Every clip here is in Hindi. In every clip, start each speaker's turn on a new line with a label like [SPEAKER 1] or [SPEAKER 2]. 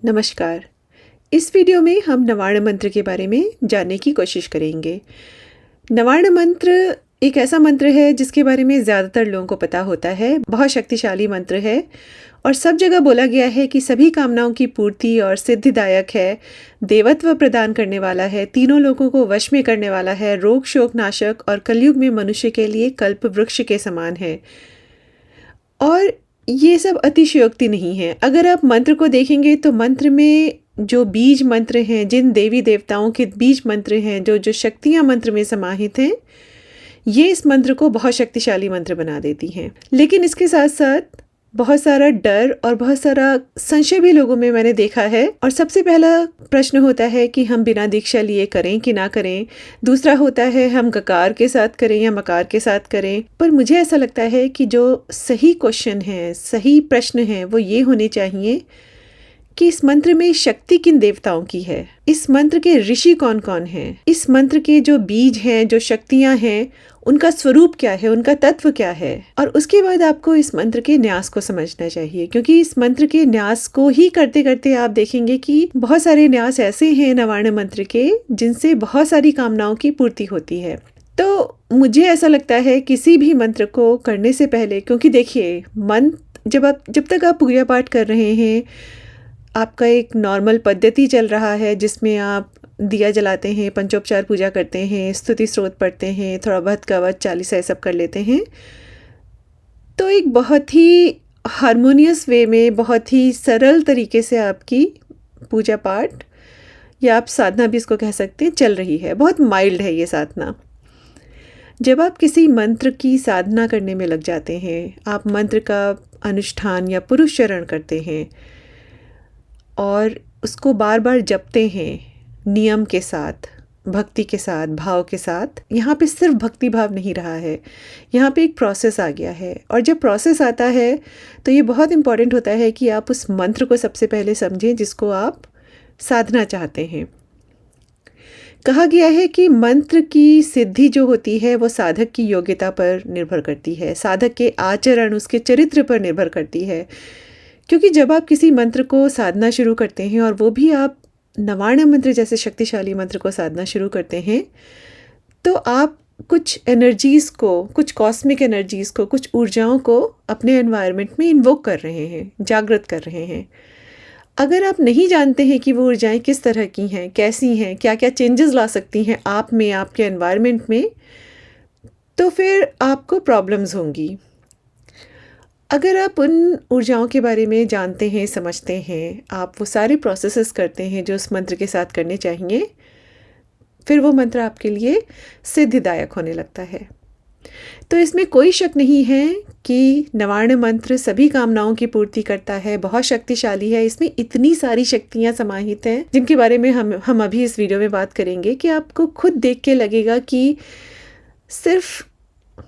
[SPEAKER 1] नमस्कार। इस वीडियो में हम नवार्ण मंत्र के बारे में जानने की कोशिश करेंगे। नवार्ण मंत्र एक ऐसा मंत्र है जिसके बारे में ज़्यादातर लोगों को पता होता है। बहुत शक्तिशाली मंत्र है और सब जगह बोला गया है कि सभी कामनाओं की पूर्ति और सिद्धिदायक है, देवत्व प्रदान करने वाला है, तीनों लोगों को वश में करने वाला है, रोग शोक नाशक और कलयुग में मनुष्य के लिए कल्प वृक्ष के समान है। और ये सब अतिशयोक्ति नहीं है। अगर आप मंत्र को देखेंगे तो मंत्र में जो बीज मंत्र हैं, जिन देवी देवताओं के बीज मंत्र हैं, जो जो शक्तियाँ मंत्र में समाहित हैं, ये इस मंत्र को बहुत शक्तिशाली मंत्र बना देती हैं। लेकिन इसके साथ साथ बहुत सारा डर और बहुत सारा संशय भी लोगों में मैंने देखा है। और सबसे पहला प्रश्न होता है कि हम बिना दीक्षा लिए करें कि ना करें। दूसरा होता है हम गकार के साथ करें या मकार के साथ करें। पर मुझे ऐसा लगता है कि जो सही क्वेश्चन है, सही प्रश्न है, वो ये होने चाहिए कि इस मंत्र में शक्ति किन देवताओं की है, इस मंत्र के ऋषि कौन कौन हैं, इस मंत्र के जो बीज हैं, जो शक्तियां हैं, उनका स्वरूप क्या है, उनका तत्व क्या है। और उसके बाद आपको इस मंत्र के न्यास को समझना चाहिए, क्योंकि इस मंत्र के न्यास को ही करते करते आप देखेंगे कि बहुत सारे न्यास ऐसे हैं नवार्ण मंत्र के जिनसे बहुत सारी कामनाओं की पूर्ति होती है। तो मुझे ऐसा लगता है किसी भी मंत्र को करने से पहले, क्योंकि देखिए मंत्र जब तक आप पूजा पाठ कर रहे हैं, आपका एक नॉर्मल पद्धति चल रहा है जिसमें आप दिया जलाते हैं, पंचोपचार पूजा करते हैं, स्तुति स्रोत पढ़ते हैं, थोड़ा बहुत कवच चालीसा सब कर लेते हैं, तो एक बहुत ही हारमोनियस वे में, बहुत ही सरल तरीके से आपकी पूजा पाठ या आप साधना भी इसको कह सकते हैं चल रही है। बहुत माइल्ड है ये साधना। जब आप किसी मंत्र की साधना करने में लग जाते हैं, आप मंत्र का अनुष्ठान या पुरुष चरण करते हैं और उसको बार बार जपते हैं नियम के साथ, भक्ति के साथ, भाव के साथ। यहाँ पे सिर्फ भक्ति भाव नहीं रहा है, यहाँ पे एक प्रोसेस आ गया है। और जब प्रोसेस आता है तो ये बहुत इम्पॉर्टेंट होता है कि आप उस मंत्र को सबसे पहले समझें जिसको आप साधना चाहते हैं। कहा गया है कि मंत्र की सिद्धि जो होती है वो साधक की योग्यता पर निर्भर करती है, साधक के आचरण, उसके चरित्र पर निर्भर करती है। क्योंकि जब आप किसी मंत्र को साधना शुरू करते हैं और वो भी आप नवार्ण मंत्र जैसे शक्तिशाली मंत्र को साधना शुरू करते हैं, तो आप कुछ एनर्जीज़ को, कुछ कॉस्मिक एनर्जीज़ को, कुछ ऊर्जाओं को अपने एनवायरनमेंट में इन्वोक कर रहे हैं, जागृत कर रहे हैं। अगर आप नहीं जानते हैं कि वो ऊर्जाएं किस तरह की हैं, कैसी हैं, क्या क्या चेंजेस ला सकती हैं आप में, आपके एनवायरनमेंट में, तो फिर आपको प्रॉब्लम्स होंगी। अगर आप उन ऊर्जाओं के बारे में जानते हैं, समझते हैं, आप वो सारे प्रोसेसेस करते हैं जो उस मंत्र के साथ करने चाहिए, फिर वो मंत्र आपके लिए सिद्धिदायक होने लगता है। तो इसमें कोई शक नहीं है कि नवार्ण मंत्र सभी कामनाओं की पूर्ति करता है, बहुत शक्तिशाली है। इसमें इतनी सारी शक्तियाँ समाहित हैं जिनके बारे में हम अभी इस वीडियो में बात करेंगे कि आपको खुद देख के लगेगा कि सिर्फ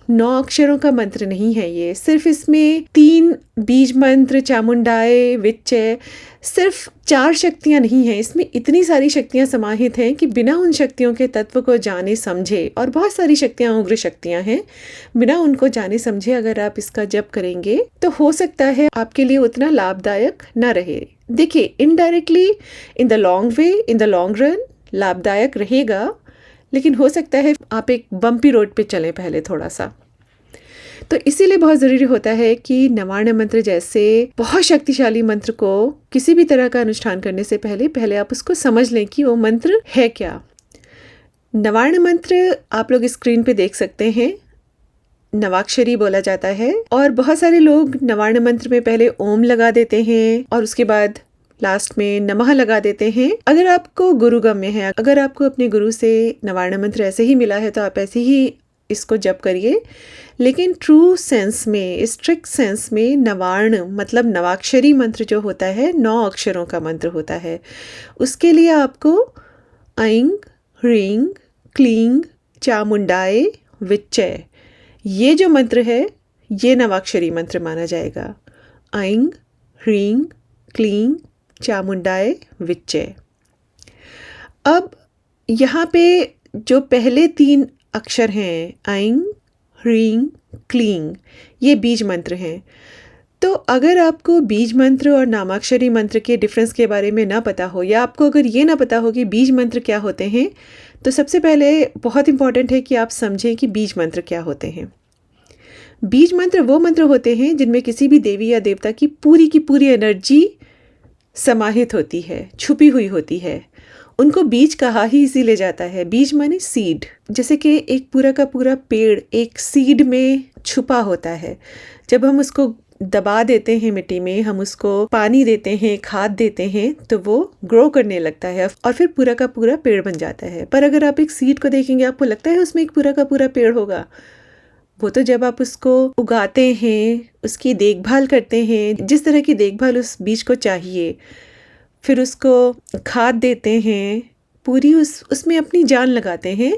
[SPEAKER 1] 9 अक्षरों का मंत्र नहीं है ये, सिर्फ इसमें 3 बीज मंत्र, चामुंडाए, विच्चय, सिर्फ 4 शक्तियाँ नहीं हैं। इसमें इतनी सारी शक्तियाँ समाहित हैं कि बिना उन शक्तियों के तत्व को जाने समझे, और बहुत सारी शक्तियाँ उग्र शक्तियाँ हैं, बिना उनको जाने समझे अगर आप इसका जप करेंगे तो हो सकता है आपके लिए उतना लाभदायक ना रहे। देखिए, indirectly in the long way, in the long run लाभदायक रहेगा, लेकिन हो सकता है आप एक बम्पी रोड पे चलें पहले थोड़ा सा। तो इसीलिए बहुत ज़रूरी होता है कि नवार्ण मंत्र जैसे बहुत शक्तिशाली मंत्र को किसी भी तरह का अनुष्ठान करने से पहले आप उसको समझ लें कि वो मंत्र है क्या। नवार्ण मंत्र आप लोग स्क्रीन पे देख सकते हैं, नवाक्षरी बोला जाता है। और बहुत सारे लोग नवार्ण मंत्र में पहले ओम लगा देते हैं और उसके बाद लास्ट में नमः लगा देते हैं। अगर आपको गुरुगम्य है, अगर आपको अपने गुरु से नवार्ण मंत्र ऐसे ही मिला है तो आप ऐसे ही इसको जप करिए। लेकिन ट्रू सेंस में, स्ट्रिक्ट सेंस में, नवार्ण मतलब नवाक्षरी मंत्र जो होता है, 9 अक्षरों का मंत्र होता है। उसके लिए आपको ऐंग, ह्रींग, क्लींग, चामुंडाए, विच्चय, ये जो मंत्र है ये नवाक्षरी मंत्र माना जाएगा। ऐंग, ह्रींग, क्लींग, चामुंडाए, विच्चय। अब यहाँ पे जो पहले 3 अक्षर हैं, ऐंग, ह्रींग, क्लींग, ये बीज मंत्र हैं। तो अगर आपको बीज मंत्र और नामाक्षरी मंत्र के डिफरेंस के बारे में ना पता हो, या आपको अगर ये ना पता हो कि बीज मंत्र क्या होते हैं, तो सबसे पहले बहुत इम्पॉर्टेंट है कि आप समझें कि बीज मंत्र क्या होते हैं। बीज मंत्र वो मंत्र होते हैं जिनमें किसी भी देवी या देवता की पूरी एनर्जी समाहित होती है, छुपी हुई होती है। उनको बीज कहा ही इसीलिए जाता है। बीज माने सीड, जैसे कि एक पूरा का पूरा पेड़ एक सीड में छुपा होता है। जब हम उसको दबा देते हैं मिट्टी में, हम उसको पानी देते हैं, खाद देते हैं, तो वो ग्रो करने लगता है और फिर पूरा का पूरा पेड़ बन जाता है। पर अगर आप एक सीड को देखेंगे, आपको लगता है उसमें एक पूरा का पूरा पेड़ होगा? वो तो जब आप उसको उगाते हैं, उसकी देखभाल करते हैं, जिस तरह की देखभाल उस बीज को चाहिए, फिर उसको खाद देते हैं, पूरी उसमें अपनी जान लगाते हैं,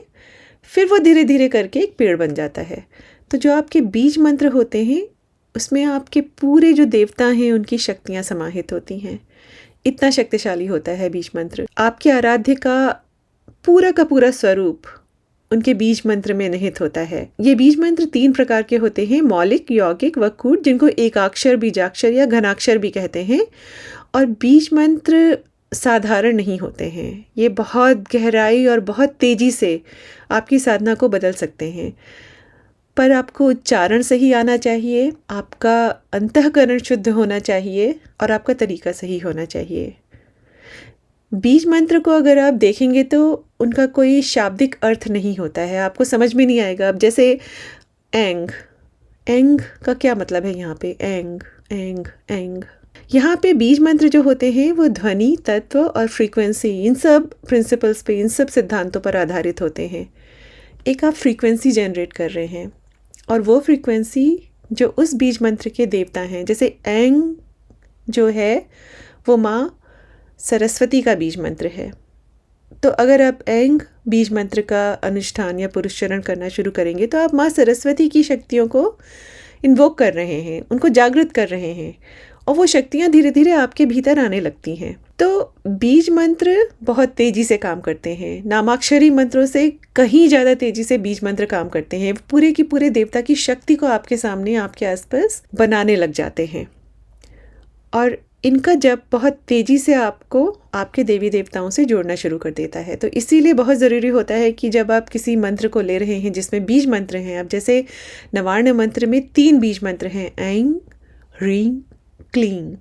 [SPEAKER 1] फिर वो धीरे धीरे करके एक पेड़ बन जाता है। तो जो आपके बीज मंत्र होते हैं, उसमें आपके पूरे जो देवता हैं उनकी शक्तियाँ समाहित होती हैं। इतना शक्तिशाली होता है बीज मंत्र। आपके आराध्य का पूरा स्वरूप उनके बीज मंत्र में निहित होता है। ये बीज मंत्र 3 प्रकार के होते हैं: मौलिक, यौगिक व कूट, जिनको एकाक्षर, बीजाक्षर या घनाक्षर भी कहते हैं। और बीज मंत्र साधारण नहीं होते हैं, ये बहुत गहराई और बहुत तेज़ी से आपकी साधना को बदल सकते हैं। पर आपको उच्चारण सही आना चाहिए, आपका अंतःकरण शुद्ध होना चाहिए और आपका तरीका सही होना चाहिए। बीज मंत्र को अगर आप देखेंगे तो उनका कोई शाब्दिक अर्थ नहीं होता है, आपको समझ में नहीं आएगा। अब जैसे एंग, एंग का क्या मतलब है यहाँ पे? एंग एंग एंग। यहाँ पे बीज मंत्र जो होते हैं वो ध्वनि, तत्व और फ्रीक्वेंसी, इन सब प्रिंसिपल्स पे, इन सब सिद्धांतों पर आधारित होते हैं। एक आप फ्रीक्वेंसी जनरेट कर रहे हैं और वो फ्रीक्वेंसी जो उस बीज मंत्र के देवता हैं, जैसे एंग जो है वो माँ सरस्वती का बीज मंत्र है। तो अगर आप एंग बीज मंत्र का अनुष्ठान या पुरुषचरण करना शुरू करेंगे तो आप माँ सरस्वती की शक्तियों को इन्वोक कर रहे हैं, उनको जागृत कर रहे हैं और वो शक्तियाँ धीरे धीरे आपके भीतर आने लगती हैं। तो बीज मंत्र बहुत तेज़ी से काम करते हैं, नामाक्षरी मंत्रों से कहीं ज़्यादा तेज़ी से बीज मंत्र काम करते हैं। पूरे की पूरे देवता की शक्ति को आपके सामने, आपके आसपास बनाने लग जाते हैं। और इनका जप बहुत तेज़ी से आपको आपके देवी देवताओं से जोड़ना शुरू कर देता है। तो इसीलिए बहुत ज़रूरी होता है कि जब आप किसी मंत्र को ले रहे हैं जिसमें बीज मंत्र हैं, अब जैसे नवार्ण मंत्र में 3 बीज मंत्र हैं, ऐं, ह्रीं, क्लीं,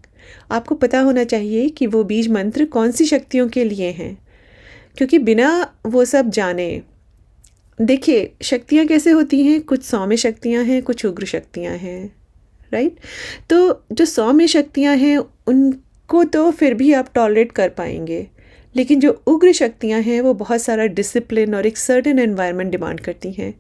[SPEAKER 1] आपको पता होना चाहिए कि वो बीज मंत्र कौन सी शक्तियों के लिए हैं, क्योंकि बिना वो सब जाने, देखिए शक्तियाँ कैसे होती हैं, कुछ सौम्य शक्तियाँ हैं, कुछ उग्र शक्तियाँ हैं, राइट? तो जो सौम्य शक्तियाँ हैं उनको तो फिर भी आप टॉलरेट कर पाएंगे, लेकिन जो उग्र शक्तियाँ हैं वो बहुत सारा डिसिप्लिन और एक सर्टेन एनवायरनमेंट डिमांड करती हैं।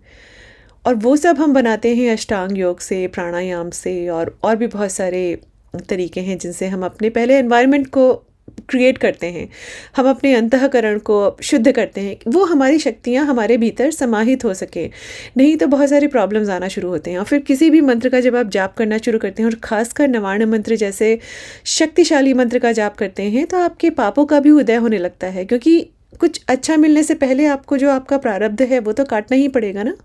[SPEAKER 1] और वो सब हम बनाते हैं अष्टांग योग से, प्राणायाम से, और भी बहुत सारे तरीके हैं जिनसे हम अपने पहले एनवायरनमेंट को क्रिएट करते हैं, हम अपने अंतःकरण को शुद्ध करते हैं, वो हमारी शक्तियाँ हमारे भीतर समाहित हो सके। नहीं तो बहुत सारे प्रॉब्लम्स आना शुरू होते हैं। और फिर किसी भी मंत्र का जब आप जाप करना शुरू करते हैं, और ख़ासकर नवार्ण मंत्र जैसे शक्तिशाली मंत्र का जाप करते हैं, तो आपके पापों का भी उदय होने लगता है, क्योंकि कुछ अच्छा मिलने से पहले आपको जो आपका प्रारब्ध है वो तो काटना ही पड़ेगा ना।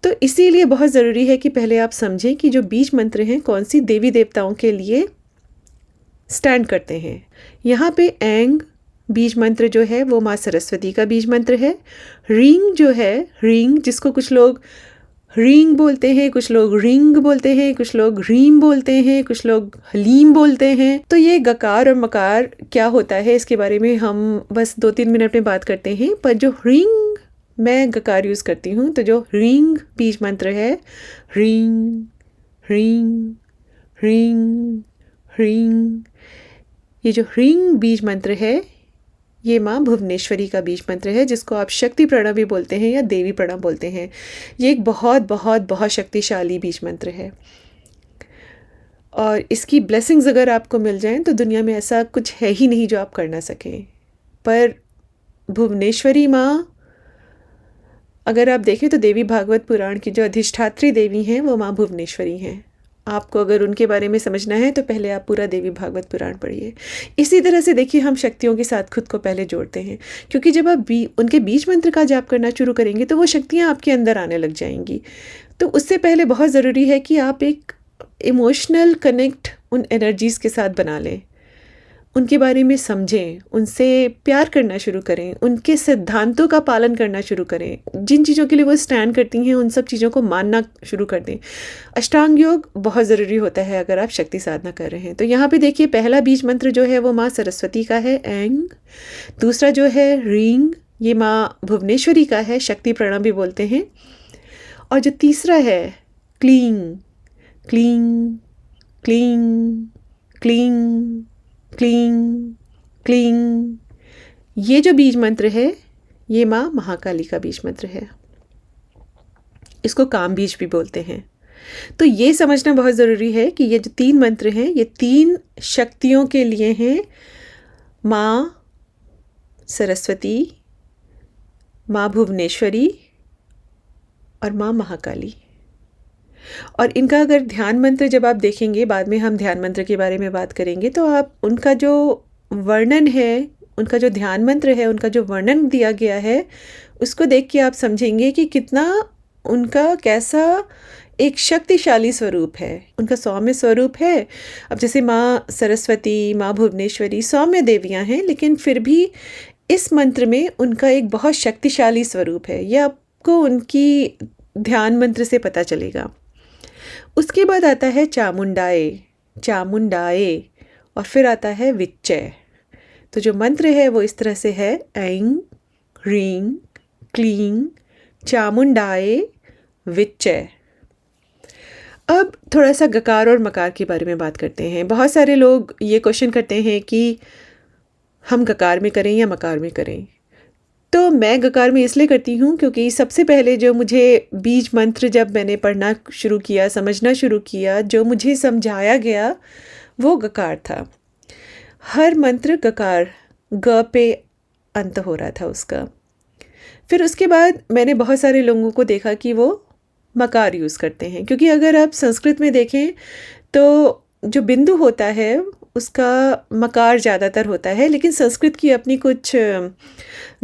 [SPEAKER 1] तो इसीलिए बहुत ज़रूरी है कि पहले आप समझें कि जो बीज मंत्र हैं कौन सी देवी देवताओं के लिए स्टैंड करते हैं। यहाँ पे ऐंग बीज मंत्र जो है वो माँ सरस्वती का बीज मंत्र है। रींग जो है, रींग जिसको कुछ लोग रींग बोलते हैं, कुछ लोग रिंग बोलते हैं, कुछ लोग रीम बोलते हैं, कुछ लोग हलीम बोलते हैं। तो ये गकार और मकार क्या होता है इसके बारे में हम बस 2-3 मिनट में बात करते हैं। पर जो रिंग, मैं गकार यूज़ करती हूँ, तो जो रिंग बीज मंत्र है, रिंग रिंग रिंग रिंग, ये जो ह्रीं बीज मंत्र है ये माँ भुवनेश्वरी का बीज मंत्र है, जिसको आप शक्ति प्रणव भी बोलते हैं या देवी प्रणव बोलते हैं। ये एक बहुत बहुत बहुत शक्तिशाली बीज मंत्र है और इसकी ब्लेसिंग्स अगर आपको मिल जाएं तो दुनिया में ऐसा कुछ है ही नहीं जो आप कर ना सकें। पर भुवनेश्वरी माँ, अगर आप देखें तो देवी भागवत पुराण की जो अधिष्ठात्री देवी हैं वो माँ भुवनेश्वरी हैं। आपको अगर उनके बारे में समझना है तो पहले आप पूरा देवी भागवत पुराण पढ़िए। इसी तरह से देखिए, हम शक्तियों के साथ खुद को पहले जोड़ते हैं, क्योंकि जब आप उनके बीज मंत्र का जाप करना शुरू करेंगे तो वो शक्तियाँ आपके अंदर आने लग जाएंगी। तो उससे पहले बहुत ज़रूरी है कि आप एक इमोशनल कनेक्ट उन एनर्जीज़ के साथ बना लें, उनके बारे में समझें, उनसे प्यार करना शुरू करें, उनके सिद्धांतों का पालन करना शुरू करें, जिन चीज़ों के लिए वो स्टैंड करती हैं उन सब चीज़ों को मानना शुरू कर दें। अष्टांग योग बहुत ज़रूरी होता है अगर आप शक्ति साधना कर रहे हैं। तो यहाँ पे देखिए पहला बीज मंत्र जो है वो माँ सरस्वती का है, एंग। दूसरा जो है रींग, ये माँ भुवनेश्वरी का है, शक्ति प्रणाम भी बोलते हैं। और जो तीसरा है क्लींग, क्लींग, क्लींग, क्लींग, क्लींग, क्लींग, ये जो बीज मंत्र है ये माँ महाकाली का बीज मंत्र है। इसको काम बीज भी बोलते हैं। तो ये समझना बहुत ज़रूरी है कि ये जो 3 मंत्र हैं ये 3 शक्तियों के लिए हैं, माँ सरस्वती, माँ भुवनेश्वरी और माँ महाकाली। और इनका अगर ध्यान मंत्र जब आप देखेंगे, बाद में हम ध्यान मंत्र के बारे में बात करेंगे, तो आप उनका जो वर्णन है, उनका जो ध्यान मंत्र है, उनका जो वर्णन दिया गया है, उसको देख के आप समझेंगे कि कितना उनका कैसा एक शक्तिशाली स्वरूप है, उनका सौम्य स्वरूप है। अब जैसे माँ सरस्वती, माँ भुवनेश्वरी सौम्य देवियाँ हैं, लेकिन फिर भी इस मंत्र में उनका एक बहुत शक्तिशाली स्वरूप है। यह आपको उनकी ध्यान मंत्र से पता चलेगा। उसके बाद आता है चामुंडाए, चामुंडाए, और फिर आता है विच्चय। तो जो मंत्र है वो इस तरह से है, ऐं ह्रीं क्लीं चामुंडाए विच्चय। अब थोड़ा सा गकार और मकार के बारे में बात करते हैं। बहुत सारे लोग ये क्वेश्चन करते हैं कि हम गकार में करें या मकार में करें। तो मैं गकार में इसलिए करती हूँ क्योंकि सबसे पहले जो मुझे बीज मंत्र जब मैंने पढ़ना शुरू किया, समझना शुरू किया, जो मुझे समझाया गया वो गकार था। हर मंत्र गकार, ग पे अंत हो रहा था उसका। फिर उसके बाद मैंने बहुत सारे लोगों को देखा कि वो मकार यूज़ करते हैं, क्योंकि अगर आप संस्कृत में देखें तो जो बिंदु होता है उसका मकार ज़्यादातर होता है, लेकिन संस्कृत की अपनी कुछ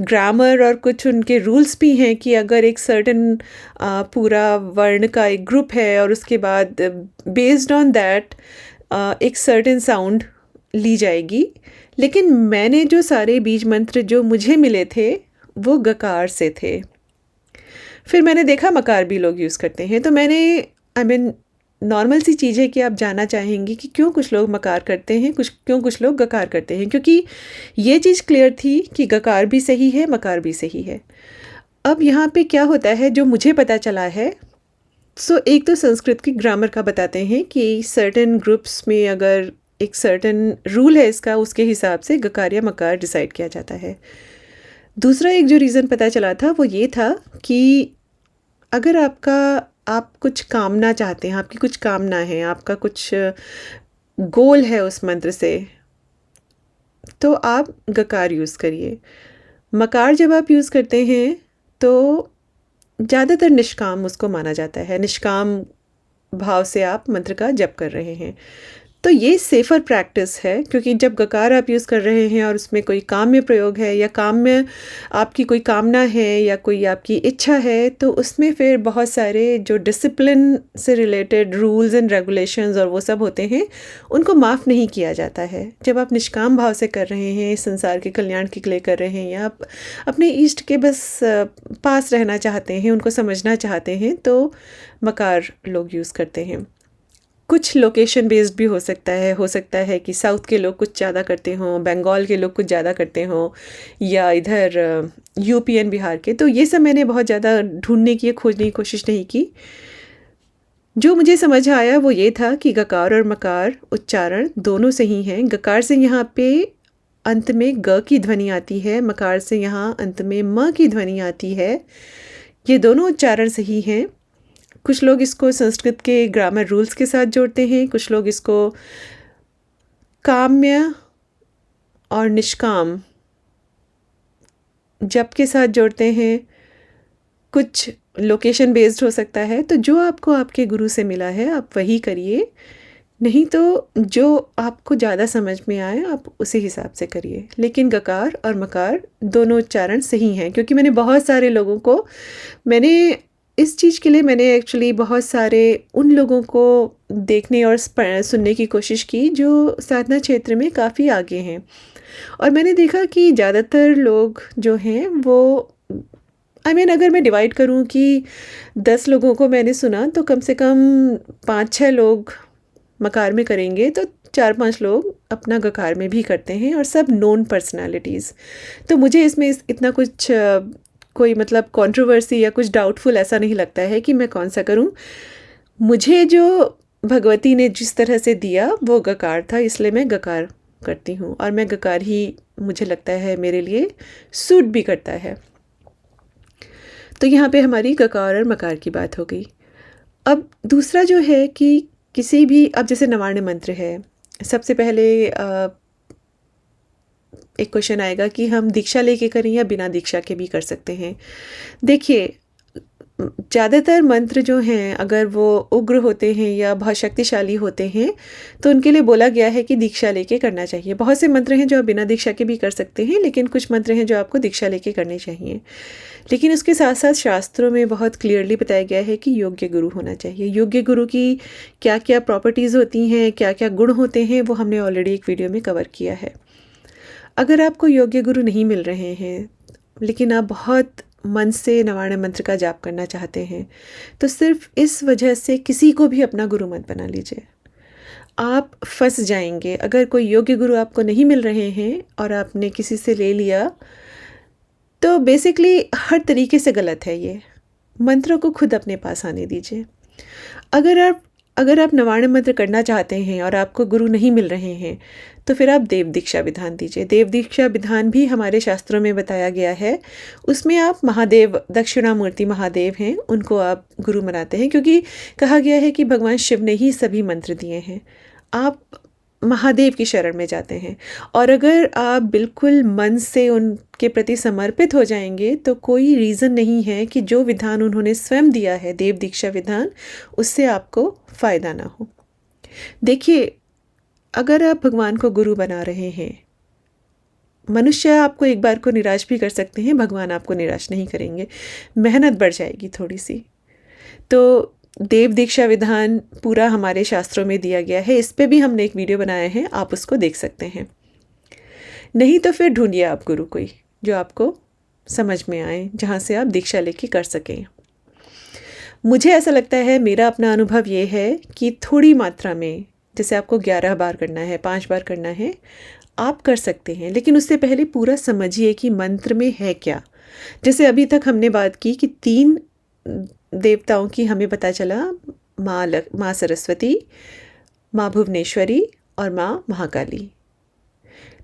[SPEAKER 1] ग्रामर और कुछ उनके रूल्स भी हैं कि अगर एक सर्टेन पूरा वर्ण का एक ग्रुप है और उसके बाद बेस्ड ऑन दैट एक सर्टेन साउंड ली जाएगी। लेकिन मैंने जो सारे बीज मंत्र जो मुझे मिले थे वो गकार से थे। फिर मैंने देखा मकार भी लोग यूज़ करते हैं, तो मैंने नॉर्मल सी चीज़ है कि आप जानना चाहेंगे कि क्यों कुछ लोग मकार करते हैं, क्यों कुछ लोग गकार करते हैं, क्योंकि ये चीज़ क्लियर थी कि गकार भी सही है, मकार भी सही है। अब यहाँ पे क्या होता है जो मुझे पता चला है, एक तो संस्कृत की ग्रामर का बताते हैं कि सर्टेन ग्रुप्स में अगर एक सर्टेन रूल है इसका, उसके हिसाब से गकार या मकार डिसाइड किया जाता है। दूसरा एक जो रीज़न पता चला था वो ये था कि अगर आप कुछ कामना चाहते हैं, आपकी कुछ कामना है, आपका कुछ गोल है उस मंत्र से, तो आप गकार यूज़ करिए। मकार जब आप यूज़ करते हैं तो ज़्यादातर निष्काम उसको माना जाता है, निष्काम भाव से आप मंत्र का जप कर रहे हैं। तो ये सेफ़र प्रैक्टिस है, क्योंकि जब गकार आप यूज़ कर रहे हैं और उसमें कोई काम्य प्रयोग है या काम्य आपकी कोई कामना है या कोई आपकी इच्छा है, तो उसमें फिर बहुत सारे जो डिसिप्लिन से रिलेटेड रूल्स एंड रेगुलेशंस और वो सब होते हैं, उनको माफ़ नहीं किया जाता है। जब आप निष्काम भाव से कर रहे हैं, संसार के कल्याण के लिए कर रहे हैं, या आप अपने इष्ट के बस पास रहना चाहते हैं, उनको समझना चाहते हैं, तो मकार लोग यूज़ करते हैं। कुछ लोकेशन बेस्ड भी हो सकता है कि साउथ के लोग कुछ ज़्यादा करते हों, बंगाल के लोग कुछ ज़्यादा करते हों, या इधर यूपी एंड बिहार के। तो ये सब मैंने बहुत ज़्यादा ढूंढने की, खोजने की कोशिश नहीं की। जो मुझे समझ आया वो ये था कि गकार और मकार उच्चारण दोनों सही हैं। गकार से यहाँ पे अंत में ग की ध्वनि आती है, मकार से यहाँ अंत में म की ध्वनि आती है। ये दोनों उच्चारण सही हैं। कुछ लोग इसको संस्कृत के ग्रामर रूल्स के साथ जोड़ते हैं, कुछ लोग इसको काम्य और निष्काम जप के साथ जोड़ते हैं, कुछ लोकेशन बेस्ड हो सकता है। तो जो आपको आपके गुरु से मिला है आप वही करिए, नहीं तो जो आपको ज़्यादा समझ में आए आप उसी हिसाब से करिए। लेकिन गकार और मकार दोनों उच्चारण सही हैं, क्योंकि मैंने बहुत सारे लोगों को इस चीज़ के लिए मैंने एक्चुअली बहुत सारे उन लोगों को देखने और सुनने की कोशिश की जो साधना क्षेत्र में काफ़ी आगे हैं। और मैंने देखा कि ज़्यादातर लोग जो हैं वो अगर मैं डिवाइड करूं कि 10 लोगों को मैंने सुना तो कम से कम 5-6 लोग मकार में करेंगे, तो 4-5 लोग अपना गकार में भी करते हैं और सब नोन पर्सनालिटीज़। तो मुझे इसमें इतना कुछ कोई मतलब कंट्रोवर्सी या कुछ डाउटफुल ऐसा नहीं लगता है कि मैं कौन सा करूं। मुझे जो भगवती ने जिस तरह से दिया वो गकार था, इसलिए मैं गकार करती हूँ और मैं गकार ही मुझे लगता है मेरे लिए सूट भी करता है। तो यहाँ पे हमारी गकार और मकार की बात हो गई। अब दूसरा जो है कि किसी भी, अब जैसे नवार्ण मंत्र है, सबसे पहले एक क्वेश्चन आएगा कि हम दीक्षा लेके करें या बिना दीक्षा के भी कर सकते हैं। देखिए, ज़्यादातर मंत्र जो हैं अगर वो उग्र होते हैं या बहुत शक्तिशाली होते हैं तो उनके लिए बोला गया है कि दीक्षा लेके करना चाहिए। बहुत से मंत्र हैं जो आप बिना दीक्षा के भी कर सकते हैं, लेकिन कुछ मंत्र हैं जो आपको दीक्षा लेके करने चाहिए। लेकिन उसके साथ साथ शास्त्रों में बहुत क्लियरली बताया गया है कि योग्य गुरु होना चाहिए। योग्य गुरु की क्या क्या प्रॉपर्टीज़ होती हैं, क्या क्या गुण होते हैं, वो हमने ऑलरेडी एक वीडियो में कवर किया है। अगर आपको योग्य गुरु नहीं मिल रहे हैं लेकिन आप बहुत मन से नवार्ण मंत्र का जाप करना चाहते हैं तो सिर्फ इस वजह से किसी को भी अपना गुरु मत बना लीजिए, आप फंस जाएंगे। अगर कोई योग्य गुरु आपको नहीं मिल रहे हैं और आपने किसी से ले लिया तो बेसिकली हर तरीके से गलत है। ये मंत्रों को खुद अपने पास आने दीजिए। अगर आप नवार्ण मंत्र करना चाहते हैं और आपको गुरु नहीं मिल रहे हैं तो फिर आप देव दीक्षा विधान दीजिए। देव दीक्षा विधान भी हमारे शास्त्रों में बताया गया है। उसमें आप महादेव, दक्षिणामूर्ति महादेव हैं, उनको आप गुरु बनाते हैं, क्योंकि कहा गया है कि भगवान शिव ने ही सभी मंत्र दिए हैं। आप महादेव की शरण में जाते हैं और अगर आप बिल्कुल मन से उनके प्रति समर्पित हो जाएंगे तो कोई रीज़न नहीं है कि जो विधान उन्होंने स्वयं दिया है, देव दीक्षा विधान, उससे आपको फ़ायदा ना हो। देखिए, अगर आप भगवान को गुरु बना रहे हैं, मनुष्य आपको एक बार को निराश भी कर सकते हैं, भगवान आपको निराश नहीं करेंगे। मेहनत बढ़ जाएगी थोड़ी सी। तो देव दीक्षा विधान पूरा हमारे शास्त्रों में दिया गया है। इस पे भी हमने एक वीडियो बनाया है, आप उसको देख सकते हैं। नहीं तो फिर ढूंढिए आप गुरु कोई जो आपको समझ में आए, जहाँ से आप दीक्षा लेके कर सकें। मुझे ऐसा लगता है, मेरा अपना अनुभव ये है कि थोड़ी मात्रा में, जैसे आपको 11 बार करना है, 5 बार करना है, आप कर सकते हैं, लेकिन उससे पहले पूरा समझिए कि मंत्र में है क्या। जैसे अभी तक हमने बात की कि 3 देवताओं की हमें पता चला, माँ सरस्वती, माँ भुवनेश्वरी और माँ महाकाली।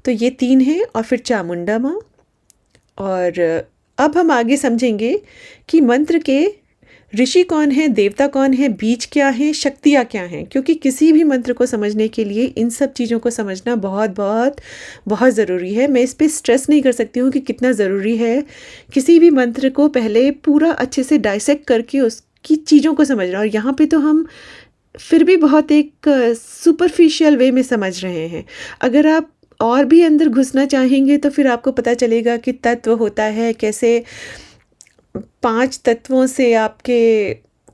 [SPEAKER 1] तो ये 3 हैं और फिर चामुंडा माँ। और अब हम आगे समझेंगे कि मंत्र के ऋषि कौन है, देवता कौन है, बीज क्या है, शक्तियाँ क्या हैं, क्योंकि किसी भी मंत्र को समझने के लिए इन सब चीज़ों को समझना बहुत बहुत बहुत ज़रूरी है। मैं इस पर स्ट्रेस नहीं कर सकती हूँ कि कितना ज़रूरी है किसी भी मंत्र को पहले पूरा अच्छे से डाइसेक्ट करके उसकी चीज़ों को समझना। और यहाँ पे तो हम फिर भी बहुत एक सुपरफिशियल वे में समझ रहे हैं। अगर आप और भी अंदर घुसना चाहेंगे तो फिर आपको पता चलेगा कि तत्व होता है कैसे, 5 तत्वों से आपके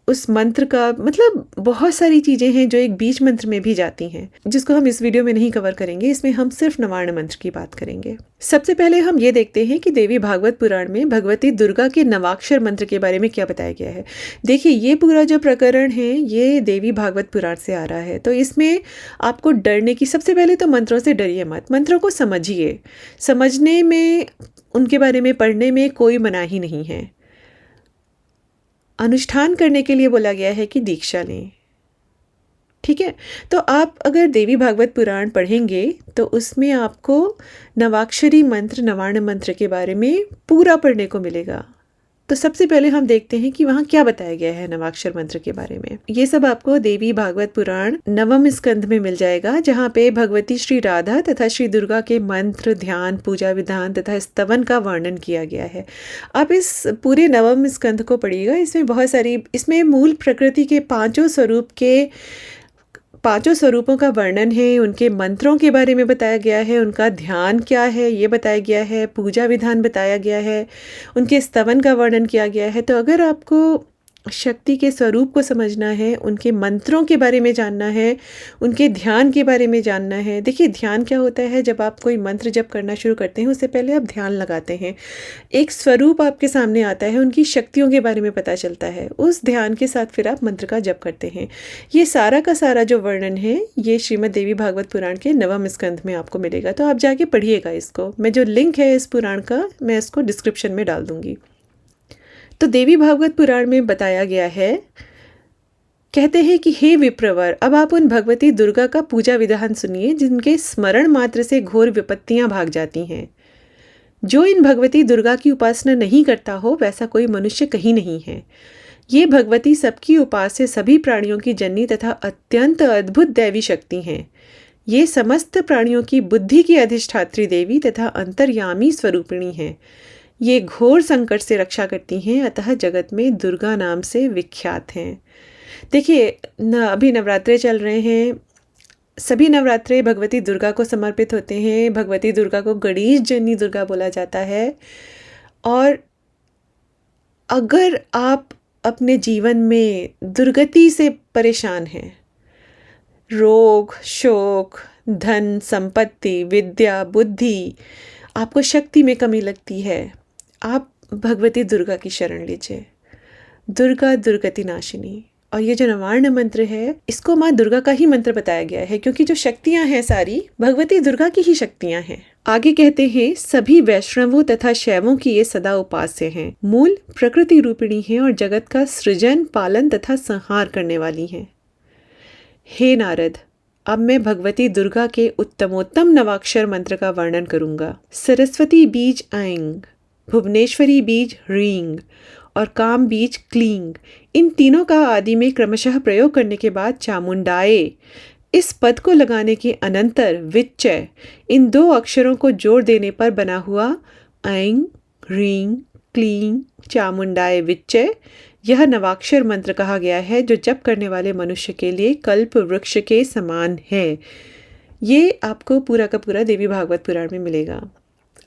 [SPEAKER 1] उस मंत्र का मतलब बहुत सारी चीज़ें हैं जो एक बीज मंत्र में भी जाती हैं, जिसको हम इस वीडियो में नहीं कवर करेंगे। इसमें हम सिर्फ नवार्ण मंत्र की बात करेंगे। सबसे पहले हम ये देखते हैं कि देवी भागवत पुराण में भगवती दुर्गा के नवाक्षर मंत्र के बारे में क्या बताया गया है। देखिए, ये पूरा जो प्रकरण है ये देवी भागवत पुराण से आ रहा है। तो इसमें आपको डरने की, सबसे पहले तो मंत्रों से डरिए मत, मंत्रों को समझिए। समझने में, उनके बारे में पढ़ने में कोई मनाही नहीं है। अनुष्ठान करने के लिए बोला गया है कि दीक्षा लें, ठीक है। तो आप अगर देवी भागवत पुराण पढ़ेंगे तो उसमें आपको नवाक्षरी मंत्र, नवार्ण मंत्र के बारे में पूरा पढ़ने को मिलेगा। तो सबसे पहले हम देखते हैं कि वहाँ क्या बताया गया है नवाक्षर मंत्र के बारे में। ये सब आपको देवी भागवत पुराण 9वें स्कंध में मिल जाएगा, जहाँ पे भगवती श्री राधा तथा श्री दुर्गा के मंत्र, ध्यान, पूजा विधान तथा स्तवन का वर्णन किया गया है। आप इस पूरे 9वें स्कंध को पढ़िएगा। इसमें बहुत सारी, इसमें मूल प्रकृति के 5 स्वरूपों का वर्णन है, उनके मंत्रों के बारे में बताया गया है, उनका ध्यान क्या है ये बताया गया है, पूजा विधान बताया गया है, उनके स्तवन का वर्णन किया गया है। तो अगर आपको शक्ति के स्वरूप को समझना है, उनके मंत्रों के बारे में जानना है, उनके ध्यान के बारे में जानना है। देखिए ध्यान क्या होता है, जब आप कोई मंत्र जप करना शुरू करते हैं उससे पहले आप ध्यान लगाते हैं, एक स्वरूप आपके सामने आता है, उनकी शक्तियों के बारे में पता चलता है, उस ध्यान के साथ फिर आप मंत्र का जप करते हैं। ये सारा का सारा जो वर्णन है ये श्रीमद् देवी भागवत पुराण के 9वें स्कंध में आपको मिलेगा, तो आप जाके पढ़िएगा इसको। मैं जो लिंक है इस पुराण का मैं इसको डिस्क्रिप्शन में डाल दूँगी। तो देवी भागवत पुराण में बताया गया है, कहते हैं कि हे विप्रवर, अब आप उन भगवती दुर्गा का पूजा विधान सुनिए जिनके स्मरण मात्र से घोर विपत्तियां भाग जाती हैं। जो इन भगवती दुर्गा की उपासना नहीं करता हो वैसा कोई मनुष्य कहीं नहीं है। ये भगवती सबकी उपास्य सभी प्राणियों की जननी तथा अत्यंत अद्भुत दैवी शक्ति हैं। ये समस्त प्राणियों की बुद्धि की अधिष्ठात्री देवी तथा अंतर्यामी स्वरूपिणी हैं। ये घोर संकट से रक्षा करती हैं, अतः जगत में दुर्गा नाम से विख्यात हैं। देखिए अभी नवरात्रे चल रहे हैं, सभी नवरात्रे भगवती दुर्गा को समर्पित होते हैं। भगवती दुर्गा को गणेश जननी दुर्गा बोला जाता है। और अगर आप अपने जीवन में दुर्गति से परेशान हैं, रोग, शोक, धन, संपत्ति, विद्या, बुद्धि, आपको शक्ति में कमी लगती है, आप भगवती दुर्गा की शरण लीजिए। दुर्गा दुर्गति नाशिनी। और ये जो नवार्ण मंत्र है इसको माँ दुर्गा का ही मंत्र बताया गया है, क्योंकि जो शक्तियां हैं सारी भगवती दुर्गा की ही शक्तियां हैं। आगे कहते हैं, सभी वैष्णवों तथा शैवों की ये सदा उपास्य हैं। मूल प्रकृति रूपिणी हैं और जगत का सृजन, पालन तथा संहार करने वाली हैं। हे नारद, अब मैं भगवती दुर्गा के उत्तमोत्तम नवाक्षर मंत्र का वर्णन करूंगा। सरस्वती बीज ऐंग, भुवनेश्वरी बीज ह्रींग और काम बीज क्लींग, इन तीनों का आदि में क्रमशः प्रयोग करने के बाद चामुंडाए इस पद को लगाने के अनंतर विच्चय इन दो अक्षरों को जोड़ देने पर बना हुआ ऐंग ह्रींग क्लींग चामुंडाए विच्चय, यह नवाक्षर मंत्र कहा गया है, जो जप करने वाले मनुष्य के लिए कल्प वृक्ष के समान है। ये आपको पूरा का पूरा देवी भागवत पुराण में मिलेगा।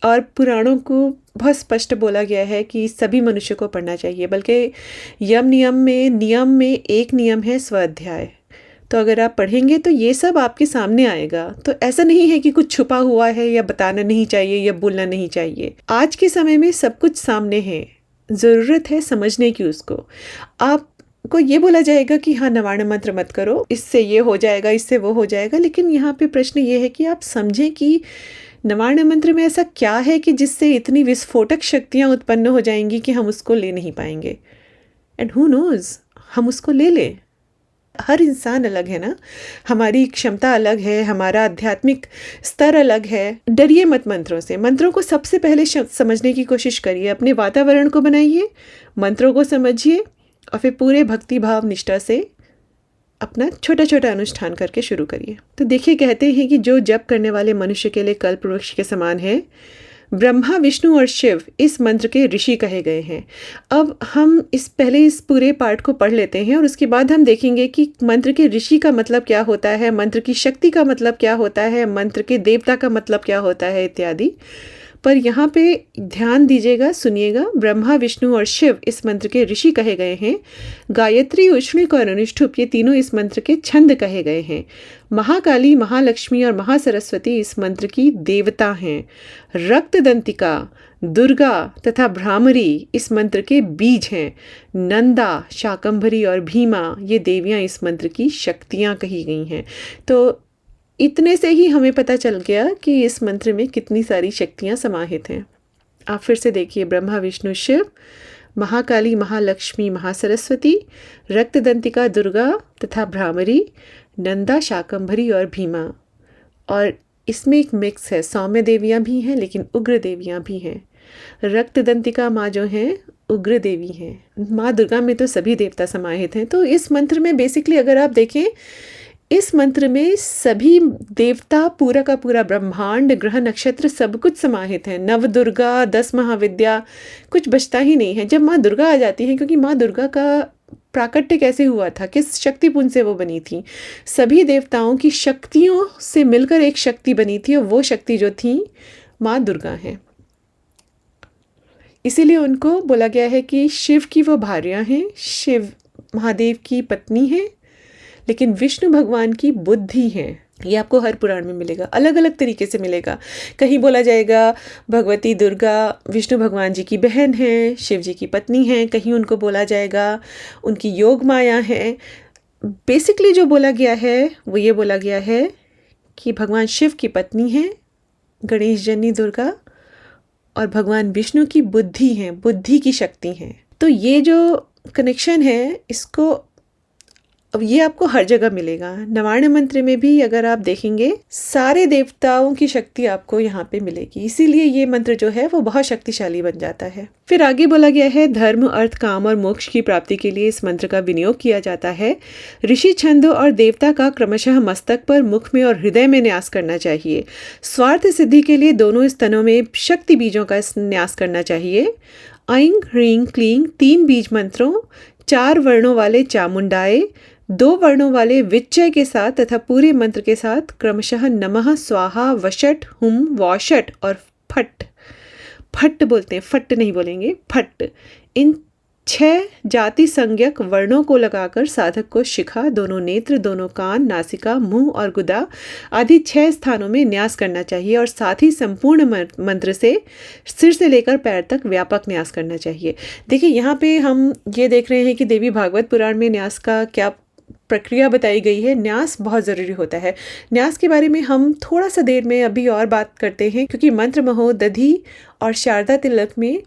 [SPEAKER 1] और पुराणों को बहुत स्पष्ट बोला गया है कि सभी मनुष्य को पढ़ना चाहिए, बल्कि यम नियम में एक नियम है स्वाध्याय। तो अगर आप पढ़ेंगे तो ये सब आपके सामने आएगा। तो ऐसा नहीं है कि कुछ छुपा हुआ है या बताना नहीं चाहिए या बोलना नहीं चाहिए। आज के समय में सब कुछ सामने है, ज़रूरत है समझने की उसको। आपको ये बोला जाएगा कि हाँ नवार्ण मंत्र मत करो, इससे ये हो जाएगा, इससे वो हो जाएगा, लेकिन यहाँ पे प्रश्न ये है कि आप समझें कि नवार्ण मंत्र में ऐसा क्या है कि जिससे इतनी विस्फोटक शक्तियाँ उत्पन्न हो जाएंगी कि हम उसको ले नहीं पाएंगे। एंड हु नोज़, हम उसको ले लें। हर इंसान अलग है ना, हमारी क्षमता अलग है, हमारा आध्यात्मिक स्तर अलग है। डरिए मत मंत्रों से। मंत्रों को सबसे पहले समझने की कोशिश करिए, अपने वातावरण को बनाइए, मंत्रों को समझिए और फिर पूरे भक्ति भाव निष्ठा से अपना छोटा छोटा अनुष्ठान करके शुरू करिए। तो देखिए, कहते हैं कि जो जप करने वाले मनुष्य के लिए कल्प वृक्ष के समान है। ब्रह्मा, विष्णु और शिव इस मंत्र के ऋषि कहे गए हैं। अब हम पहले इस पूरे पाठ को पढ़ लेते हैं और उसके बाद हम देखेंगे कि मंत्र के ऋषि का मतलब क्या होता है, मंत्र की शक्ति का मतलब क्या होता है, मंत्र के देवता का मतलब क्या होता है इत्यादि। पर यहाँ पे ध्यान दीजिएगा, सुनिएगा। ब्रह्मा, विष्णु और शिव इस मंत्र के ऋषि कहे गए हैं। गायत्री, उष्णिक और अनुष्ठुप ये तीनों इस मंत्र के छंद कहे गए हैं। महाकाली, महालक्ष्मी और महासरस्वती इस मंत्र की देवता हैं। रक्तदंतिका, दुर्गा तथा भ्रामरी इस मंत्र के बीज हैं। नंदा, शाकंभरी और भीमा ये देवियाँ इस मंत्र की शक्तियाँ कही गई हैं। तो इतने से ही हमें पता चल गया कि इस मंत्र में कितनी सारी शक्तियाँ समाहित हैं। आप फिर से देखिए, ब्रह्मा, विष्णु, शिव, महाकाली, महालक्ष्मी, महासरस्वती, रक्तदंतिका, दुर्गा तथा भ्रामरी, नंदा, शाकंभरी और भीमा। और इसमें एक मिक्स है, सौम्य देवियाँ भी हैं लेकिन उग्र देवियाँ भी हैं। रक्तदंतिका माँ जो हैं उग्र देवी हैं। माँ दुर्गा में तो सभी देवता समाहित हैं। तो इस मंत्र में बेसिकली अगर आप देखें, इस मंत्र में सभी देवता, पूरा का पूरा ब्रह्मांड, ग्रह नक्षत्र सब कुछ समाहित है। नव दुर्गा, 10 महाविद्या, कुछ बचता ही नहीं है जब माँ दुर्गा आ जाती है। क्योंकि माँ दुर्गा का प्राकट्य कैसे हुआ था, किस शक्तिपुंज से वो बनी थी, सभी देवताओं की शक्तियों से मिलकर एक शक्ति बनी थी और वो शक्ति जो थी माँ दुर्गा है। इसीलिए उनको बोला गया है कि शिव की वो भार्या हैं, शिव महादेव की पत्नी हैं, लेकिन विष्णु भगवान की बुद्धि हैं। ये आपको हर पुराण में मिलेगा, अलग अलग तरीके से मिलेगा। कहीं बोला जाएगा भगवती दुर्गा विष्णु भगवान जी की बहन है, शिव जी की पत्नी है, कहीं उनको बोला जाएगा उनकी योग माया है। बेसिकली जो बोला गया है वो ये बोला गया है कि भगवान शिव की पत्नी है गणेश जनी दुर्गा, और भगवान विष्णु की बुद्धि है, बुद्धि की शक्ति है। तो ये जो कनेक्शन है इसको अब ये आपको हर जगह मिलेगा। नवार्ण मंत्र में भी अगर आप देखेंगे सारे देवताओं की शक्ति आपको यहाँ पे मिलेगी, इसीलिए ये मंत्र जो है वो बहुत शक्तिशाली बन जाता है। फिर आगे बोला गया है धर्म अर्थ काम और मोक्ष की प्राप्ति के लिए इस मंत्र का विनियोग किया जाता है। ऋषि छंद और देवता का क्रमशः मस्तक पर, मुख में और हृदय में न्यास करना चाहिए। स्वार्थ सिद्धि के लिए दोनों स्तनों में शक्ति बीजों का न्यास करना चाहिए। ऐं ह्रीं क्लीं 3 बीज मंत्रों, 4 वर्णों वाले चामुंडाए, 2 वर्णों वाले विच्चय के साथ तथा पूरे मंत्र के साथ क्रमशः नमः, स्वाहा, वषट, हुम, वौषट और फट, फट बोलते हैं, फट नहीं बोलेंगे, फट, इन 6 जाति संज्ञक वर्णों को लगाकर साधक को शिखा, दोनों नेत्र, दोनों कान, नासिका, मुंह और गुदा आदि 6 स्थानों में न्यास करना चाहिए और साथ ही संपूर्ण मंत्र से सिर से लेकर पैर तक व्यापक न्यास करना चाहिए। देखिए यहाँ पे हम ये देख रहे हैं कि देवी भागवत पुराण में न्यास का क्या प्रक्रिया बताई गई है। न्यास बहुत ज़रूरी होता है। न्यास के बारे में हम थोड़ा सा देर में अभी और बात करते हैं, क्योंकि मंत्र महो दधि और शारदा तिलक में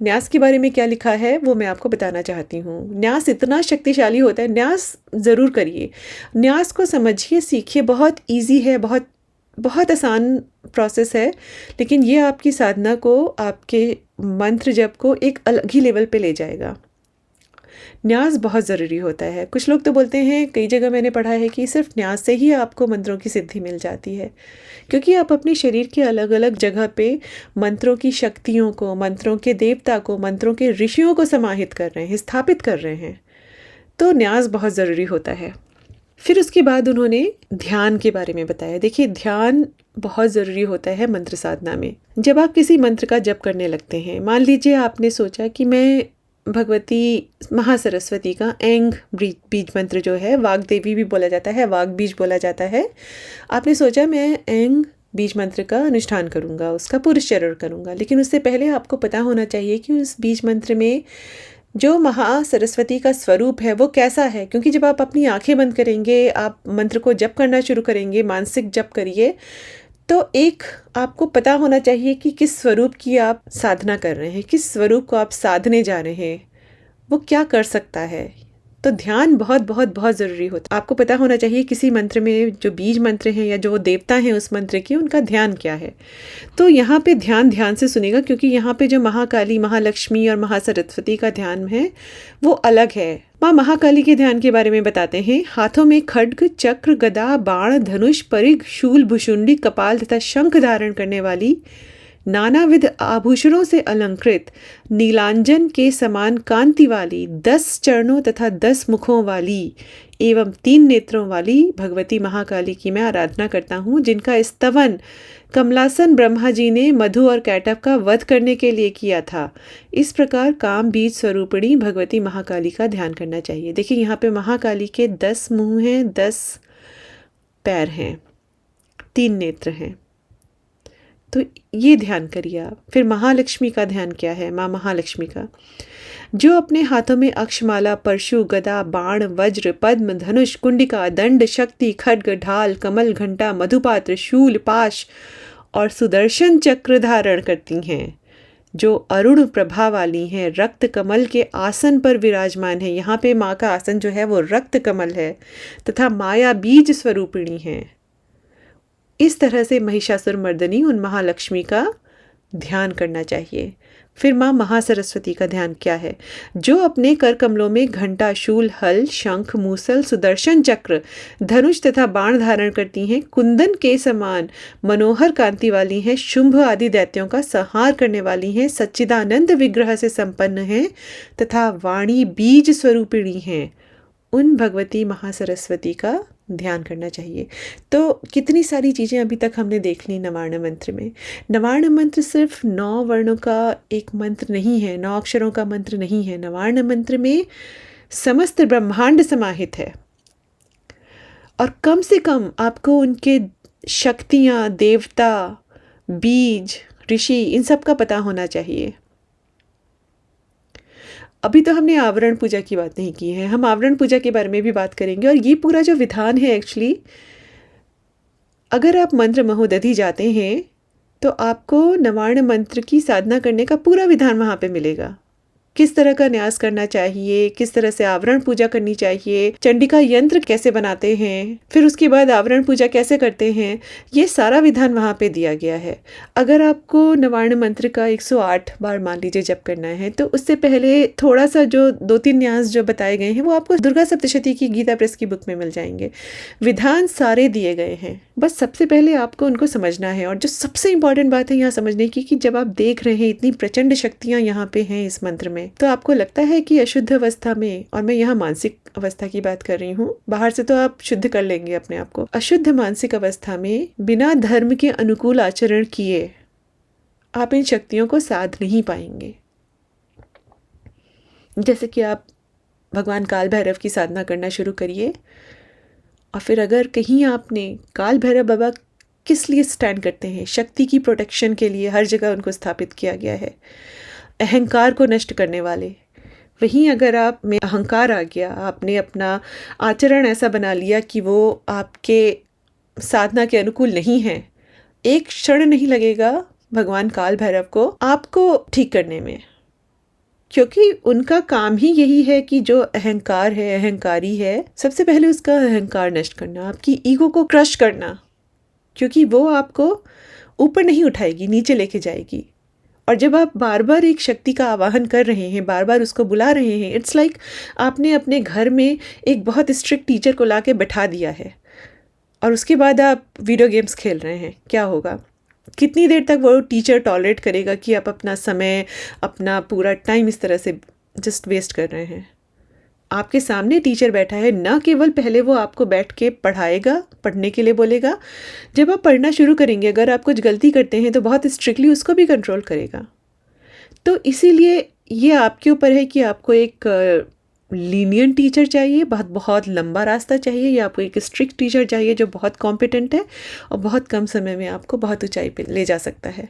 [SPEAKER 1] न्यास के बारे में क्या लिखा है वो मैं आपको बताना चाहती हूँ। न्यास इतना शक्तिशाली होता है, न्यास ज़रूर करिए, न्यास को समझिए, सीखिए। बहुत ईजी है, बहुत बहुत आसान प्रोसेस है, लेकिन ये आपकी साधना को, आपके मंत्र जप को एक अलग ही लेवल पे ले जाएगा। न्यास बहुत ज़रूरी होता है। कुछ लोग तो बोलते हैं, कई जगह मैंने पढ़ा है कि सिर्फ न्यास से ही आपको मंत्रों की सिद्धि मिल जाती है, क्योंकि आप अपने शरीर के अलग अलग जगह पे मंत्रों की शक्तियों को, मंत्रों के देवता को, मंत्रों के ऋषियों को समाहित कर रहे हैं, स्थापित कर रहे हैं। तो न्यास बहुत ज़रूरी होता है। फिर उसके बाद उन्होंने ध्यान के बारे में बताया। देखिए ध्यान बहुत ज़रूरी होता है मंत्र साधना में। जब आप किसी मंत्र का जप करने लगते हैं, मान लीजिए आपने सोचा कि मैं भगवती महासरस्वती का ऐंग बीज मंत्र जो है, वाग देवी भी बोला जाता है, वाग बीज बोला जाता है, आपने सोचा मैं ऐंग बीज मंत्र का अनुष्ठान करूँगा, उसका पुरस्चरण करूँगा। लेकिन उससे पहले आपको पता होना चाहिए कि उस बीज मंत्र में जो महासरस्वती का स्वरूप है वो कैसा है, क्योंकि जब आप अपनी आंखें बंद करेंगे, आप मंत्र को जप करना शुरू करेंगे, मानसिक जप करिए, तो एक आपको पता होना चाहिए कि किस स्वरूप की आप साधना कर रहे हैं, किस स्वरूप को आप साधने जा रहे हैं, वो क्या कर सकता है। तो ध्यान बहुत बहुत बहुत ज़रूरी होता है। आपको पता होना चाहिए किसी मंत्र में जो बीज मंत्र हैं या जो देवता हैं उस मंत्र के, उनका ध्यान क्या है। तो यहाँ पे ध्यान से सुनेगा, क्योंकि यहाँ पे जो महाकाली, महालक्ष्मी और महासरस्वती का ध्यान है वो अलग है। माँ महाकाली के ध्यान के बारे में बताते हैं। हाथों में खड्ग, चक्र, गदा, बाण, धनुष, परिघ, शूल, भुशुंडी, कपाल तथा शंख धारण करने वाली, नानाविध आभूषणों से अलंकृत, नीलांजन के समान कांति वाली, 10 चरणों तथा 10 मुखों वाली एवं 3 नेत्रों वाली भगवती महाकाली की मैं आराधना करता हूँ, जिनका स्तवन कमलासन ब्रह्मा जी ने मधु और कैटव का वध करने के लिए किया था। इस प्रकार काम बीज स्वरूपिणी भगवती महाकाली का ध्यान करना चाहिए। देखिए यहाँ पे महाकाली के 10 मुंह हैं, 10 पैर हैं, 3 नेत्र हैं, तो ये ध्यान करिए आप। फिर महालक्ष्मी का ध्यान क्या है? माँ महालक्ष्मी का, जो अपने हाथों में अक्षमाला, परशु, गदा, बाण, वज्र, पद्म, धनुष, कुंडिका, दंड, शक्ति, खड्ग, ढाल, कमल, घंटा, मधुपात्र, शूल, पाश और सुदर्शन चक्र धारण करती हैं, जो अरुण प्रभा वाली हैं, रक्त कमल के आसन पर विराजमान है। यहाँ पे माँ का आसन जो है वो रक्त कमल है, तथा माया बीज स्वरूपिणी है। इस तरह से महिषासुर मर्दनी उन महालक्ष्मी का ध्यान करना चाहिए। फिर माँ महासरस्वती का ध्यान क्या है? जो अपने कर कमलों में घंटा, शूल, हल, शंख, मूसल, सुदर्शन चक्र, धनुष तथा बाण धारण करती हैं, कुंदन के समान मनोहर कांति वाली हैं, शुंभ आदि दैत्यों का संहार करने वाली हैं, सच्चिदानंद विग्रह से संपन्न हैं तथा वाणी बीज स्वरूपिणी हैं, उन भगवती महासरस्वती का ध्यान करना चाहिए। तो कितनी सारी चीज़ें अभी तक हमने देख ली नवार्ण मंत्र में। नवार्ण मंत्र सिर्फ 9 वर्णों का एक मंत्र नहीं है, 9 अक्षरों का मंत्र नहीं है। नवार्ण मंत्र में समस्त ब्रह्मांड समाहित है और कम से कम आपको उनके शक्तियाँ, देवता, बीज, ऋषि इन सब का पता होना चाहिए। अभी तो हमने आवरण पूजा की बात नहीं की है, हम आवरण पूजा के बारे में भी बात करेंगे। और ये पूरा जो विधान है एक्चुअली, अगर आप मंत्र महोदधि जाते हैं तो आपको नवार्ण मंत्र की साधना करने का पूरा विधान वहाँ पे मिलेगा। किस तरह का न्यास करना चाहिए, किस तरह से आवरण पूजा करनी चाहिए, चंडिका यंत्र कैसे बनाते हैं, फिर उसके बाद आवरण पूजा कैसे करते हैं, ये सारा विधान वहाँ पे दिया गया है। अगर आपको नवार्ण मंत्र का 108 बार मान लीजिए जप करना है, तो उससे पहले थोड़ा सा जो 2-3 न्यास जो बताए गए हैं वो आपको दुर्गा सप्तशती की गीता प्रेस की बुक में मिल जाएंगे। विधान सारे दिए गए हैं, बस सबसे पहले आपको उनको समझना है। और जो सबसे इंपॉर्टेंट बात है यहाँ समझने की कि जब आप देख रहे हैं इतनी प्रचंड शक्तियाँ यहाँ पे हैं इस मंत्र में, तो आपको लगता है कि अशुद्ध अवस्था में, और मैं यहाँ मानसिक अवस्था की बात कर रही हूँ, बाहर से तो आप शुद्ध कर लेंगे अपने आप को, अशुद्ध मानसिक अवस्था में बिना धर्म के अनुकूल आचरण किए आप इन शक्तियों को साध नहीं पाएंगे। जैसे कि आप भगवान काल भैरव की साधना करना शुरू करिए, और फिर अगर कहीं आपने काल भैरव बाबा किस लिए स्टैंड करते हैं, शक्ति की प्रोटेक्शन के लिए हर जगह उनको स्थापित किया गया है, अहंकार को नष्ट करने वाले। वहीं अगर आप में अहंकार आ गया, आपने अपना आचरण ऐसा बना लिया कि वो आपके साधना के अनुकूल नहीं है, एक क्षण नहीं लगेगा भगवान काल भैरव को आपको ठीक करने में, क्योंकि उनका काम ही यही है कि जो अहंकार है, अहंकारी है, सबसे पहले उसका अहंकार नष्ट करना, आपकी ईगो को क्रश करना, क्योंकि वो आपको ऊपर नहीं उठाएगी, नीचे लेके जाएगी। और जब आप बार बार एक शक्ति का आवाहन कर रहे हैं, बार बार उसको बुला रहे हैं, इट्स लाइक आपने अपने घर में एक बहुत स्ट्रिक्ट टीचर को ला के बैठा दिया है और उसके बाद आप वीडियो गेम्स खेल रहे हैं। क्या होगा? कितनी देर तक वो टीचर टॉलरेट करेगा कि आप अपना समय, अपना पूरा टाइम इस तरह से जस्ट वेस्ट कर रहे हैं? आपके सामने टीचर बैठा है, ना केवल पहले वो आपको बैठ के पढ़ाएगा, पढ़ने के लिए बोलेगा, जब आप पढ़ना शुरू करेंगे अगर आप कुछ गलती करते हैं तो बहुत स्ट्रिक्टली उसको भी कंट्रोल करेगा। तो इसीलिए ये आपके ऊपर है कि आपको एक लीनियंट टीचर चाहिए, बहुत लंबा रास्ता चाहिए, या आपको एक स्ट्रिक्ट टीचर चाहिए जो बहुत कॉम्पिटेंट है और बहुत कम समय में आपको बहुत ऊंचाई पे ले जा सकता है।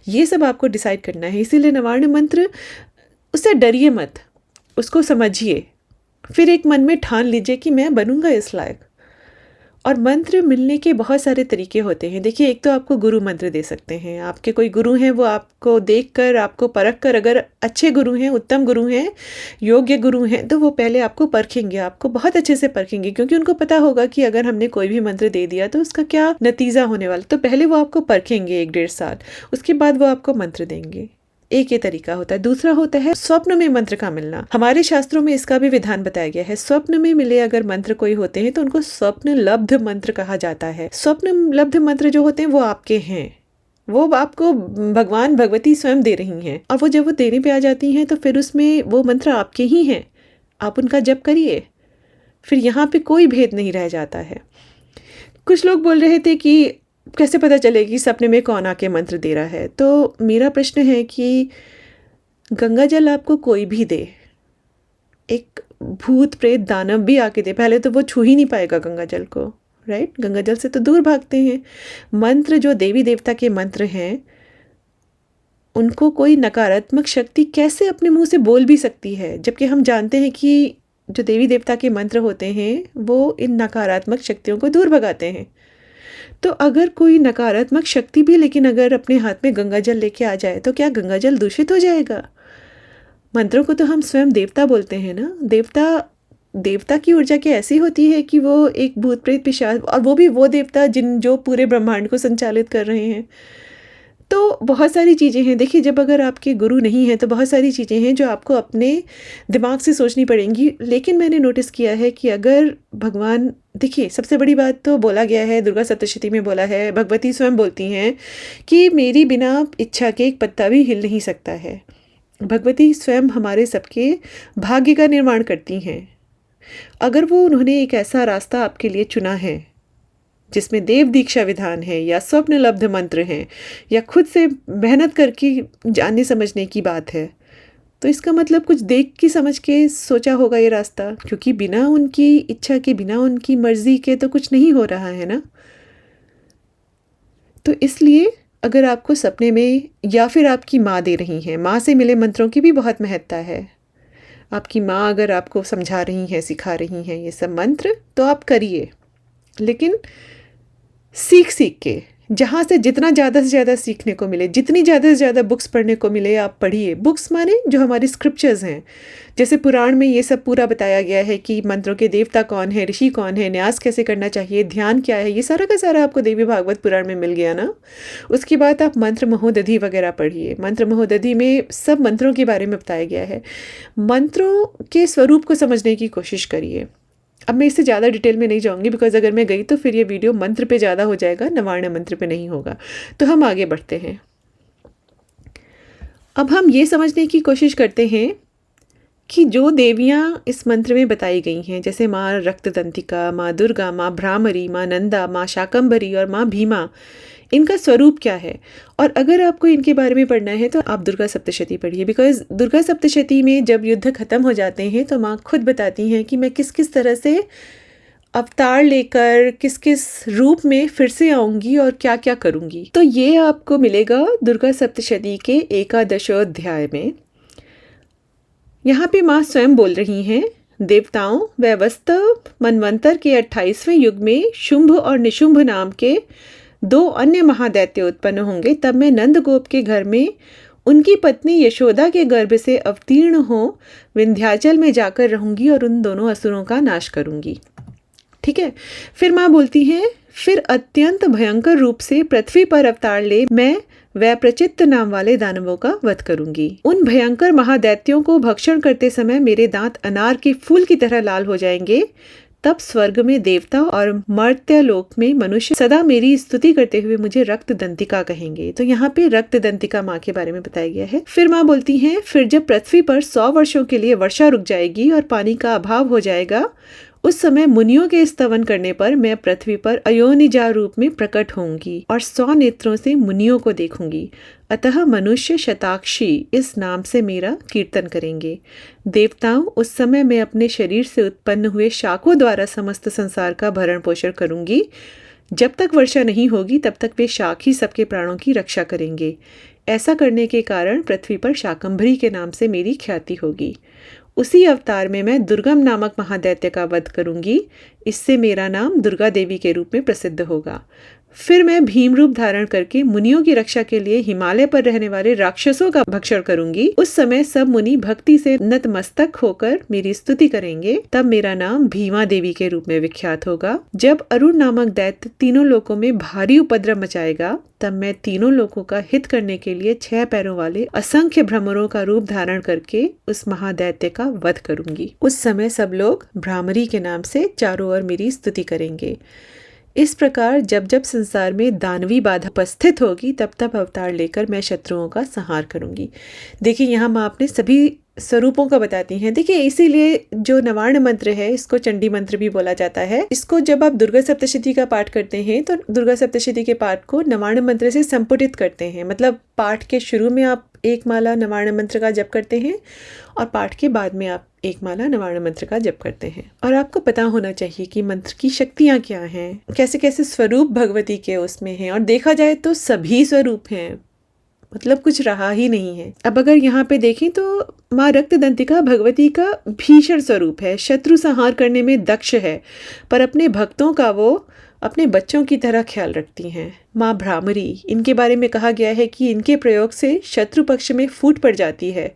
[SPEAKER 1] ये सब आपको डिसाइड करना है। इसीलिए नवार्ण मंत्र, उससे डरिए मत, उसको समझिए, फिर एक मन में ठान लीजिए कि मैं बनूंगा इस लायक। और मंत्र मिलने के बहुत सारे तरीके होते हैं। देखिए, एक तो आपको गुरु मंत्र दे सकते हैं, आपके कोई गुरु हैं, वो आपको देखकर, आपको परख कर, अगर अच्छे गुरु हैं, उत्तम गुरु हैं, योग्य गुरु हैं, तो वो पहले आपको परखेंगे, आपको बहुत अच्छे से परखेंगे, क्योंकि उनको पता होगा कि अगर हमने कोई भी मंत्र दे दिया तो उसका क्या नतीजा होने वाला। तो पहले वो आपको परखेंगे 1-1.5 साल, उसके बाद वो आपको मंत्र देंगे। एक ये तरीका होता है। दूसरा होता है स्वप्न में मंत्र का मिलना। हमारे शास्त्रों में इसका भी विधान बताया गया है। स्वप्न में मिले अगर मंत्र कोई होते हैं तो उनको स्वप्न लब्ध मंत्र कहा जाता है। स्वप्न लब्ध मंत्र जो होते हैं वो आपके हैं, वो आपको भगवान भगवती स्वयं दे रही हैं, और वो जब वो देने पे आ जाती हैं तो फिर उसमें वो मंत्र आपके ही हैं, आप उनका जप करिए, फिर यहाँ पे कोई भेद नहीं रह जाता है। कुछ लोग बोल रहे थे कि कैसे पता चलेगी सपने में कौन आके मंत्र दे रहा है। तो मेरा प्रश्न है कि गंगा जल आपको कोई भी दे, एक भूत प्रेत दानव भी आके दे, पहले तो वो छू ही नहीं पाएगा गंगा जल को, राइट? गंगा जल से तो दूर भागते हैं। मंत्र जो देवी देवता के मंत्र हैं, उनको कोई नकारात्मक शक्ति कैसे अपने मुंह से बोल भी सकती है, जबकि हम जानते हैं कि जो देवी देवता के मंत्र होते हैं वो इन नकारात्मक शक्तियों को दूर भगाते हैं। तो अगर कोई नकारात्मक शक्ति भी लेकिन अगर अपने हाथ में गंगा जल लेके आ जाए तो क्या गंगा जल दूषित हो जाएगा? मंत्रों को तो हम स्वयं देवता बोलते हैं ना। देवता की ऊर्जा की ऐसी होती है कि वो एक भूत प्रेत पिशाच, और वो भी वो देवता जो पूरे ब्रह्मांड को संचालित कर रहे हैं। तो बहुत सारी चीज़ें हैं। देखिए, जब अगर आपके गुरु नहीं हैं तो बहुत सारी चीज़ें हैं जो आपको अपने दिमाग से सोचनी पड़ेंगी। लेकिन मैंने नोटिस किया है कि अगर भगवान, देखिए सबसे बड़ी बात तो बोला गया है, दुर्गा सप्तशती में बोला है, भगवती स्वयं बोलती हैं कि मेरी बिना इच्छा के एक पत्ता भी हिल नहीं सकता है। भगवती स्वयं हमारे सबके भाग्य का निर्माण करती हैं। अगर वो उन्होंने एक ऐसा रास्ता आपके लिए चुना है जिसमें देव दीक्षा विधान है या स्वप्न लब्ध मंत्र हैं या खुद से मेहनत करके जानने समझने की बात है, तो इसका मतलब कुछ देख के समझ के सोचा होगा ये रास्ता, क्योंकि बिना उनकी इच्छा के, बिना उनकी मर्जी के तो कुछ नहीं हो रहा है ना। तो इसलिए अगर आपको सपने में या फिर आपकी माँ दे रही हैं, माँ से मिले मंत्रों की भी बहुत महत्ता है। आपकी माँ अगर आपको समझा रही हैं, सिखा रही हैं ये सब मंत्र, तो आप करिए, लेकिन सीख सीख के, जहाँ से जितना ज़्यादा से ज़्यादा सीखने को मिले, जितनी ज़्यादा से ज़्यादा बुक्स पढ़ने को मिले आप पढ़िए। बुक्स माने जो हमारी स्क्रिप्चर्स हैं, जैसे पुराण में ये सब पूरा बताया गया है कि मंत्रों के देवता कौन है, ऋषि कौन है, न्यास कैसे करना चाहिए, ध्यान क्या है, ये सारा का सारा आपको देवी भागवत पुराण में मिल गया ना। उसके बाद आप मंत्र महोदधि वगैरह पढ़िए। मंत्र महोदधि में सब मंत्रों के बारे में बताया गया है। मंत्रों के स्वरूप को समझने की कोशिश करिए। अब मैं इससे ज़्यादा डिटेल में नहीं जाऊँगी, बिकॉज अगर मैं गई तो फिर ये वीडियो मंत्र पे ज़्यादा हो जाएगा, नवार्ण मंत्र पे नहीं होगा। तो हम आगे बढ़ते हैं। अब हम ये समझने की कोशिश करते हैं कि जो देवियाँ इस मंत्र में बताई गई हैं, जैसे माँ रक्तदंतिका, माँ दुर्गा, माँ भ्रामरी, माँ नंदा, माँ शाकंभरी और माँ भीमा, इनका स्वरूप क्या है। और अगर आपको इनके बारे में पढ़ना है तो आप दुर्गा सप्तशती पढ़िए, बिकॉज दुर्गा सप्तशती में जब युद्ध खत्म हो जाते हैं तो माँ खुद बताती हैं कि मैं किस किस तरह से अवतार लेकर किस किस रूप में फिर से आऊँगी और क्या क्या करूँगी। तो ये आपको मिलेगा दुर्गा सप्तशती के एकादशोध्याय में। यहाँ पे माँ स्वयं बोल रही हैं, देवताओं व वास्तव मनवंतर के 28वें युग में शुंभ और निशुंभ नाम के 2 अन्य महादैत्य उत्पन्न होंगे। तब मैं नंदगोप के घर में उनकी पत्नी यशोदा के गर्भ से अवतीर्ण हो विंध्याचल में जाकर रहूंगी और उन दोनों असुरों का नाश करूंगी। ठीक है। फिर माँ बोलती हैं, फिर अत्यंत भयंकर रूप से पृथ्वी पर अवतार ले मैं वैप्रचित्त नाम वाले दानवों का वध करूंगी। उन भयंकर महादैत्यों को भक्षण करते समय मेरे दांत अनार के फूल की तरह लाल हो जाएंगे। तब स्वर्ग में देवता और मर्त्यलोक में मनुष्य सदा मेरी स्तुति करते हुए मुझे रक्तदंतिका कहेंगे। तो यहाँ पे रक्तदंतिका माँ के बारे में बताया गया है। फिर माँ बोलती हैं, फिर जब पृथ्वी पर 100 वर्षों के लिए वर्षा रुक जाएगी और पानी का अभाव हो जाएगा, उस समय मुनियों के स्तवन करने पर मैं पृथ्वी पर अयोनिजा रूप में प्रकट होंगी और 100 नेत्रों से मुनियों को देखूंगी। अतः मनुष्य शताक्षी इस नाम से मेरा कीर्तन करेंगे। देवताओं, उस समय मैं अपने शरीर से उत्पन्न हुए शाकों द्वारा समस्त संसार का भरण पोषण करूंगी। जब तक वर्षा नहीं होगी तब तक वे शाक ही सबके प्राणों की रक्षा करेंगे। ऐसा करने के कारण पृथ्वी पर शाकंभरी के नाम से मेरी ख्याति होगी। उसी अवतार में मैं दुर्गम नामक महादैत्य का वध करूंगी। इससे मेरा नाम दुर्गा देवी के रूप में प्रसिद्ध होगा। फिर मैं भीम रूप धारण करके मुनियों की रक्षा के लिए हिमालय पर रहने वाले राक्षसों का भक्षण करूंगी। उस समय सब मुनि भक्ति से नतमस्तक होकर मेरी स्तुति करेंगे। तब मेरा नाम भीमा देवी के रूप में विख्यात होगा। जब अरुण नामक दैत्य तीनों लोकों में भारी उपद्रव मचाएगा, तब मैं तीनों लोकों का हित करने के लिए 6 पैरों वाले असंख्य भ्रमरों का रूप धारण करके उस महादैत्य का वध करूंगी। उस समय सब लोग भ्रामरी के नाम से चारों ओर मेरी स्तुति करेंगे। इस प्रकार जब जब संसार में दानवी बाधा उपस्थित होगी, तब तब अवतार लेकर मैं शत्रुओं का संहार करूंगी। देखिए, यहाँ माँ अपने सभी स्वरूपों का बताती हैं। देखिए, इसीलिए जो नवार्ण मंत्र है इसको चंडी मंत्र भी बोला जाता है। इसको जब आप दुर्गा सप्तशती का पाठ करते हैं तो दुर्गा सप्तशती के पाठ को नवार्ण मंत्र से संपुटित करते हैं। मतलब पाठ के शुरू में आप एक माला नवार्ण मंत्र का जप करते हैं और पाठ के बाद में आप एक माला नवार्ण मंत्र का जप करते हैं। और आपको पता होना चाहिए कि मंत्र की शक्तियाँ क्या हैं, कैसे कैसे स्वरूप भगवती के उसमें हैं। और देखा जाए तो सभी स्वरूप हैं, मतलब कुछ रहा ही नहीं है। अब अगर यहाँ पे देखें तो माँ रक्तदंतिका भगवती का भीषण स्वरूप है। शत्रु संहार करने में दक्ष है, पर अपने भक्तों का वो अपने बच्चों की तरह ख्याल रखती हैं। माँ भ्रामरी, इनके बारे में कहा गया है कि इनके प्रयोग से शत्रु पक्ष में फूट पड़ जाती है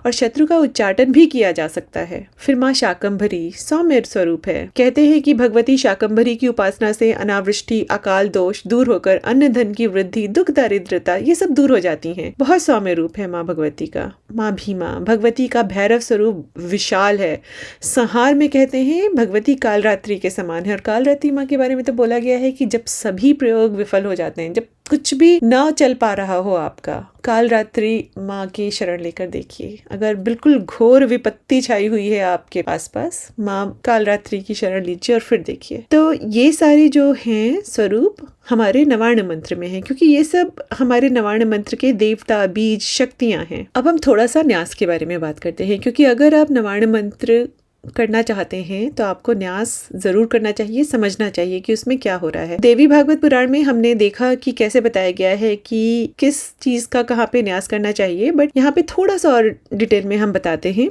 [SPEAKER 1] और शत्रु का उच्चाटन भी किया जा सकता है। फिर माँ शाकंभरी सौम्य स्वरूप है। कहते हैं कि भगवती शाकंभरी की उपासना से अनावृष्टि, अकाल दोष दूर होकर अन्न धन की वृद्धि, दुख दारिद्रता ये सब दूर हो जाती हैं। बहुत सौम्य रूप है माँ भगवती का। माँ भीमा, भगवती का भैरव स्वरूप विशाल है। संहार में कहते हैं भगवती कालरात्रि के समान है। और कालरात्रि माँ के बारे में तो बोला गया है कि जब सभी प्रयोग विफल हो जाते हैं, जब कुछ भी ना चल पा रहा हो आपका, काल रात्रि माँ की शरण लेकर देखिए। अगर बिल्कुल घोर विपत्ति छाई हुई है आपके पास, माँ काल रात्रि की शरण लीजिए और फिर देखिए। तो ये सारे जो हैं स्वरूप हमारे नवार्ण मंत्र में है, क्योंकि ये सब हमारे नवार्ण मंत्र के देवता, बीज, शक्तियां हैं। अब हम थोड़ा सा न्यास के बारे में बात करते हैं, क्योंकि अगर आप नवार्ण मंत्र करना चाहते हैं तो आपको न्यास जरूर करना चाहिए, समझना चाहिए कि उसमें क्या हो रहा है। देवी भागवत पुराण में हमने देखा कि कैसे बताया गया है कि किस चीज का कहाँ पे न्यास करना चाहिए, बट यहाँ पे थोड़ा सा और डिटेल में हम बताते हैं।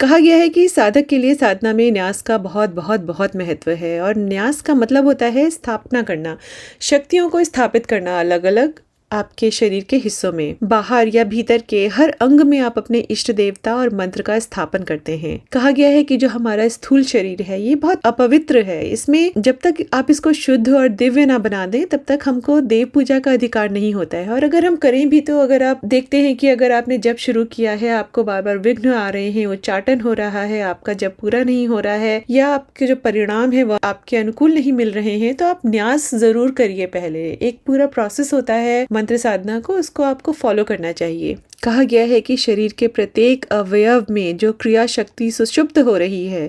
[SPEAKER 1] कहा गया है कि साधक के लिए साधना में न्यास का बहुत बहुत बहुत महत्व है, और न्यास का मतलब होता है स्थापना करना, शक्तियों को स्थापित करना अलग अलग आपके शरीर के हिस्सों में, बाहर या भीतर के हर अंग में आप अपने इष्ट देवता और मंत्र का स्थापन करते हैं। कहा गया है कि जो हमारा स्थूल शरीर है ये बहुत अपवित्र है, इसमें जब तक आप इसको शुद्ध और दिव्य ना बना दें तब तक हमको देव पूजा का अधिकार नहीं होता है। और अगर हम करें भी तो अगर आप देखते हैं कि अगर आपने जब शुरू किया है आपको बार बार विघ्न आ रहे हैं, उच्चाटन हो रहा है, आपका जब पूरा नहीं हो रहा है, या आपके जो परिणाम है वो आपके अनुकूल नहीं मिल रहे हैं, तो आप न्यास जरूर करिए। पहले एक पूरा प्रोसेस होता है मंत्र साधना को, उसको आपको फॉलो करना चाहिए। कहा गया है कि शरीर के प्रत्येक अवयव में जो क्रिया शक्ति सुषुप्त हो रही है,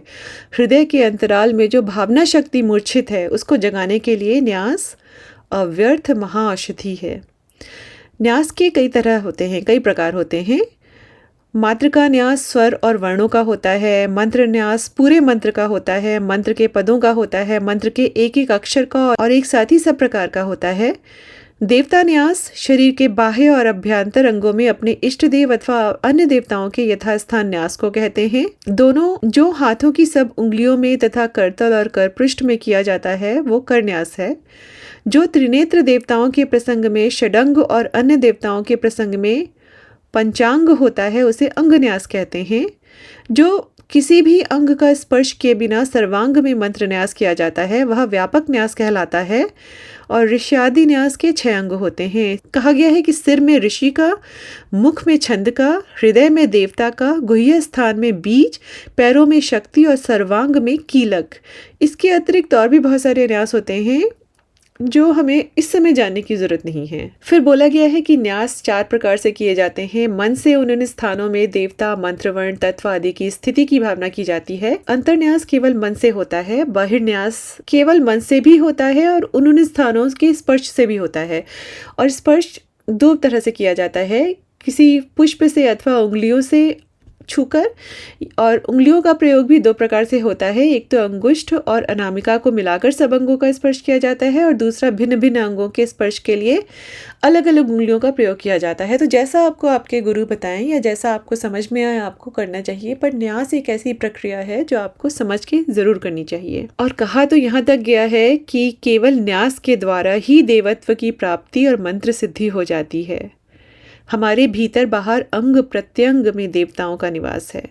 [SPEAKER 1] हृदय के अंतराल में जो भावना शक्ति मूर्छित है, उसको जगाने के लिए न्यास अव्यर्थ महाऔषधि है। न्यास के कई तरह होते हैं, कई प्रकार होते हैं। मात्र का न्यास स्वर और वर्णों का होता है, मंत्र न्यास पूरे मंत्र का होता है, मंत्र के पदों का होता है, मंत्र के एक एक अक्षर का और एक साथ ही सब प्रकार का होता है। देवता न्यास शरीर के बाह्य और अभ्यंतर अंगों में अपने इष्ट देव अथवा अन्य देवताओं के यथास्थान न्यास को कहते हैं। दोनों जो हाथों की सब उंगलियों में तथा करतल और करपृष्ठ में किया जाता है वो कर न्यास है। जो त्रिनेत्र देवताओं के प्रसंग में षडंग और अन्य देवताओं के प्रसंग में पंचांग होता है उसे अंग न्यास कहते हैं। जो किसी भी अंग का स्पर्श किए बिना सर्वांग में मंत्र न्यास किया जाता है वह व्यापक न्यास कहलाता है। और ऋष्यादि न्यास के 6 अंग होते हैं। कहा गया है कि सिर में ऋषि का, मुख में छंद का, हृदय में देवता का, गुह्य स्थान में बीज, पैरों में शक्ति और सर्वांग में कीलक। इसके अतिरिक्त और भी बहुत सारे न्यास होते हैं जो हमें इस समय जानने की जरूरत नहीं है। फिर बोला गया है कि न्यास 4 प्रकार से किए जाते हैं। मन से उन स्थानों में देवता, मंत्रवर्ण, तत्व आदि की स्थिति की भावना की जाती है। अंतर्न्यास केवल मन से होता है, बहिर्न्यास केवल मन से भी होता है और उन स्थानों के स्पर्श से भी होता है। और स्पर्श 2 तरह से किया जाता है, किसी पुष्प से अथवा उंगलियों से छूकर, और उंगलियों का प्रयोग भी 2 प्रकार से होता है। एक तो अंगुष्ठ और अनामिका को मिलाकर सब अंगों का स्पर्श किया जाता है, और दूसरा भिन्न भिन्न अंगों के स्पर्श के लिए अलग अलग उंगलियों का प्रयोग किया जाता है। तो जैसा आपको आपके गुरु बताएं या जैसा आपको समझ में आए आपको करना चाहिए, पर न्यास एक ऐसी प्रक्रिया है जो आपको समझ के जरूर करनी चाहिए। और कहा तो यहाँ तक गया है कि केवल न्यास के द्वारा ही देवत्व की प्राप्ति और मंत्र सिद्धि हो जाती है। हमारे भीतर बाहर अंग प्रत्यंग में देवताओं का निवास है।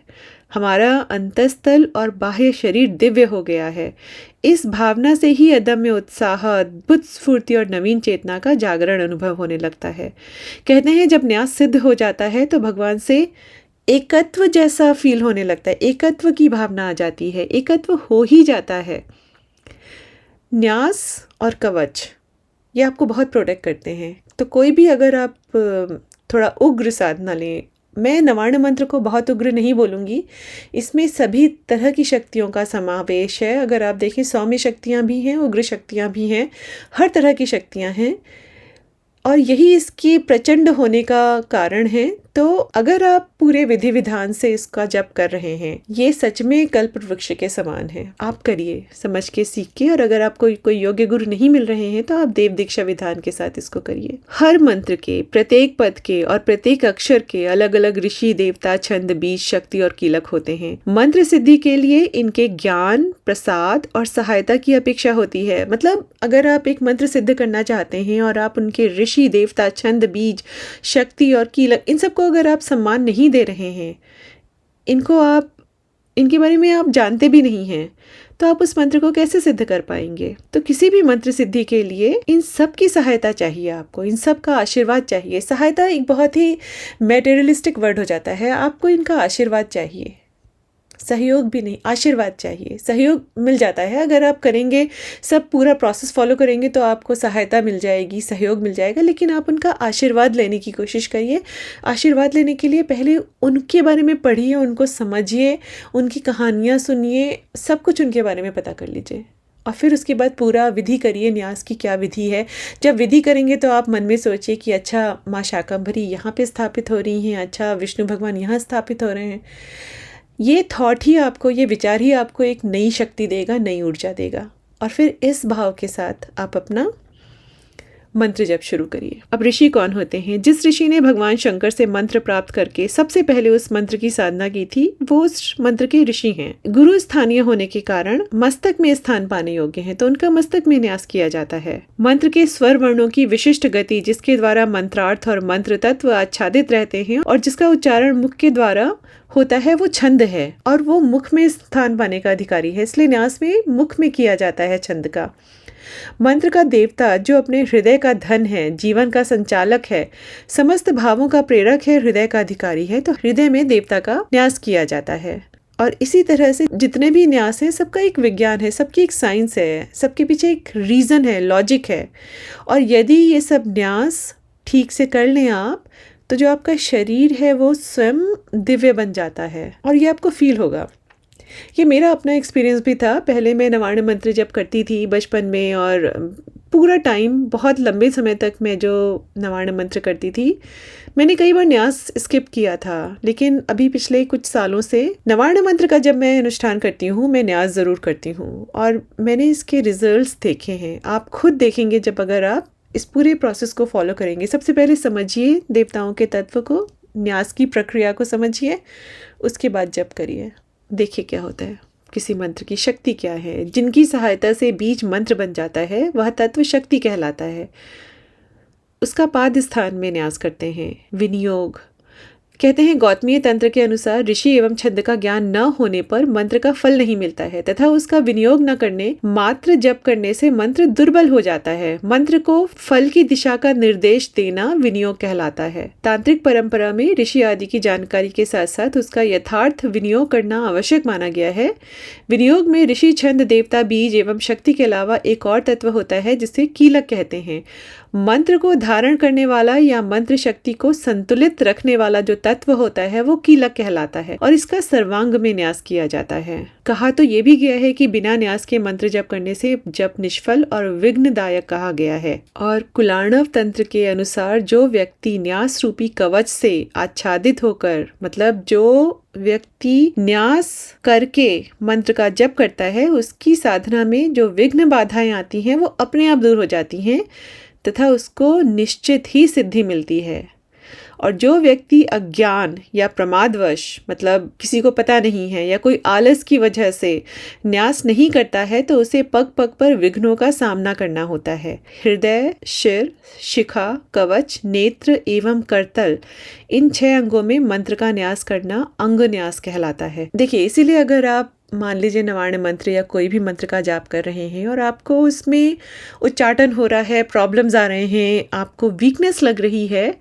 [SPEAKER 1] हमारा अंतस्थल और बाह्य शरीर दिव्य हो गया है। इस भावना से ही अदम्य उत्साह, अद्भुत स्फूर्ति और नवीन चेतना का जागरण अनुभव होने लगता है। कहते हैं जब न्यास सिद्ध हो जाता है तो भगवान से एकत्व जैसा फील होने लगता है, एकत्व की भावना आ जाती है, एकत्व हो ही जाता है। न्यास और कवच ये आपको बहुत प्रोटेक्ट करते हैं। तो कोई भी अगर आप थोड़ा उग्र साधना लें, मैं नवार्ण मंत्र को बहुत उग्र नहीं बोलूँगी, इसमें सभी तरह की शक्तियों का समावेश है। अगर आप देखें सौम्य शक्तियाँ भी हैं, उग्र शक्तियाँ भी हैं, हर तरह की शक्तियाँ हैं, और यही इसकी प्रचंड होने का कारण है। तो अगर आप पूरे विधि विधान से इसका जप कर रहे हैं, ये सच में कल्प वृक्ष के समान है। आप करिए समझ के, सीख के, और अगर आपको कोई योग्य गुरु नहीं मिल रहे हैं तो आप देव दीक्षा विधान के साथ इसको करिए। हर मंत्र के प्रत्येक पद के और प्रत्येक अक्षर के अलग अलग ऋषि, देवता, छंद, बीज, शक्ति और कीलक होते हैं। मंत्र सिद्धि के लिए इनके ज्ञान, प्रसाद और सहायता की अपेक्षा होती है। मतलब अगर आप एक मंत्र सिद्ध करना चाहते हैं और आप उनके ऋषि, देवता, छंद, बीज, शक्ति और कीलक, इन सबको अगर आप सम्मान नहीं दे रहे हैं, इनके बारे में आप जानते भी नहीं हैं, तो आप उस मंत्र को कैसे सिद्ध कर पाएंगे। तो किसी भी मंत्र सिद्धि के लिए इन सब की सहायता चाहिए, आपको इन सब का आशीर्वाद चाहिए। सहायता एक बहुत ही मटेरियलिस्टिक वर्ड हो जाता है, आपको इनका आशीर्वाद चाहिए। सहयोग भी नहीं, आशीर्वाद चाहिए। सहयोग मिल जाता है, अगर आप करेंगे, सब पूरा प्रोसेस फॉलो करेंगे तो आपको सहायता मिल जाएगी, सहयोग मिल जाएगा, लेकिन आप उनका आशीर्वाद लेने की कोशिश करिए। आशीर्वाद लेने के लिए पहले उनके बारे में पढ़िए, उनको समझिए, उनकी कहानियाँ सुनिए, सब कुछ उनके बारे में पता कर लीजिए और फिर उसके बाद पूरा विधि करिए, न्यास की क्या विधि है। जब विधि करेंगे तो आप मन में सोचिए कि अच्छा माँ शाकंभरी यहाँ पे स्थापित हो रही हैं, अच्छा विष्णु भगवान यहाँ स्थापित हो रहे हैं। ये थॉट ही आपको, ये विचार ही आपको एक नई शक्ति देगा, नई ऊर्जा देगा। और फिर इस भाव के साथ आप अपना मंत्र जप शुरू करिए। अब ऋषि कौन होते हैं? जिस ऋषि ने भगवान शंकर से मंत्र प्राप्त करके सबसे पहले उस मंत्र की साधना की थी, वो उस मंत्र के ऋषि हैं। गुरु स्थानीय होने के कारण मस्तक में स्थान पाने योग्य हैं, तो उनका मस्तक में न्यास किया जाता है। मंत्र के स्वर वर्णों की विशिष्ट गति, जिसके द्वारा मंत्रार्थ और मंत्र तत्व आच्छादित रहते हैं और जिसका उच्चारण मुख के द्वारा होता है, वो छंद है और वो मुख में स्थान पाने का अधिकारी है, इसलिए न्यास में मुख में किया जाता है छंद का। मंत्र का देवता जो अपने हृदय का धन है, जीवन का संचालक है, समस्त भावों का प्रेरक है, हृदय का अधिकारी है, तो हृदय में देवता का न्यास किया जाता है। और इसी तरह से जितने भी न्यास हैं, सबका एक विज्ञान है, सबकी एक साइंस है, सबके पीछे एक रीज़न है, लॉजिक है। और यदि ये सब न्यास ठीक से कर लें आप, तो जो आपका शरीर है वो स्वयं दिव्य बन जाता है और ये आपको फील होगा। ये मेरा अपना एक्सपीरियंस भी था। पहले मैं नवार्ण मंत्र जब करती थी बचपन में, और पूरा टाइम बहुत लंबे समय तक मैं जो नवार्ण मंत्र करती थी, मैंने कई बार न्यास स्किप किया था, लेकिन अभी पिछले कुछ सालों से नवार्ण मंत्र का जब मैं अनुष्ठान करती हूँ, मैं न्यास ज़रूर करती हूँ और मैंने इसके रिजल्ट्स देखे हैं। आप खुद देखेंगे जब अगर आप इस पूरे प्रोसेस को फॉलो करेंगे। सबसे पहले समझिए देवताओं के तत्व को, न्यास की प्रक्रिया को समझिए, उसके बाद जप करिए, देखिए क्या होता है। किसी मंत्र की शक्ति क्या है, जिनकी सहायता से बीज मंत्र बन जाता है, वह तत्व शक्ति कहलाता है। उसका पाद स्थान में न्यास करते हैं। विनियोग कहते हैं, गौतमीय तंत्र के अनुसार ऋषि एवं छंद का ज्ञान न होने पर मंत्र का फल नहीं मिलता है तथा उसका विनियोग न करने, मात्र जप करने से मंत्र दुर्बल हो जाता है। मंत्र को फल की दिशा का निर्देश देना विनियोग कहलाता है। तांत्रिक परंपरा में ऋषि आदि की जानकारी के साथ साथ उसका यथार्थ विनियोग करना आवश्यक माना गया है। विनियोग में ऋषि, छंद, देवता, बीज एवं शक्ति के अलावा एक और तत्व होता है जिसे कीलक कहते हैं। मंत्र को धारण करने वाला या मंत्र शक्ति को संतुलित रखने वाला जो तत्व होता है वो कीलक कहलाता है और इसका सर्वांग में न्यास किया जाता है। कहा तो ये भी गया है कि बिना न्यास के मंत्र जप करने से जप निष्फल और विघ्नदायक कहा गया है। और कुलार्णव तंत्र के अनुसार जो व्यक्ति न्यास रूपी कवच से आच्छादित होकर, मतलब जो व्यक्ति न्यास करके मंत्र का जप करता है, उसकी साधना में जो विघ्न बाधाएं आती हैं वो अपने आप दूर हो जाती हैं तथा उसको निश्चित ही सिद्धि मिलती है। और जो व्यक्ति अज्ञान या प्रमादवश, मतलब किसी को पता नहीं है या कोई आलस की वजह से न्यास नहीं करता है, तो उसे पग पग पर विघ्नों का सामना करना होता है। हृदय, शिर, शिखा, कवच, नेत्र एवं करतल, इन 6 अंगों में मंत्र का न्यास करना अंग न्यास कहलाता है। देखिए, इसीलिए अगर आप मान लीजिए नवार्ण मंत्र या कोई भी मंत्र का जाप कर रहे हैं और आपको उसमें उच्चाटन हो रहा है, प्रॉब्लम्स आ रहे हैं, आपको वीकनेस लग रही है,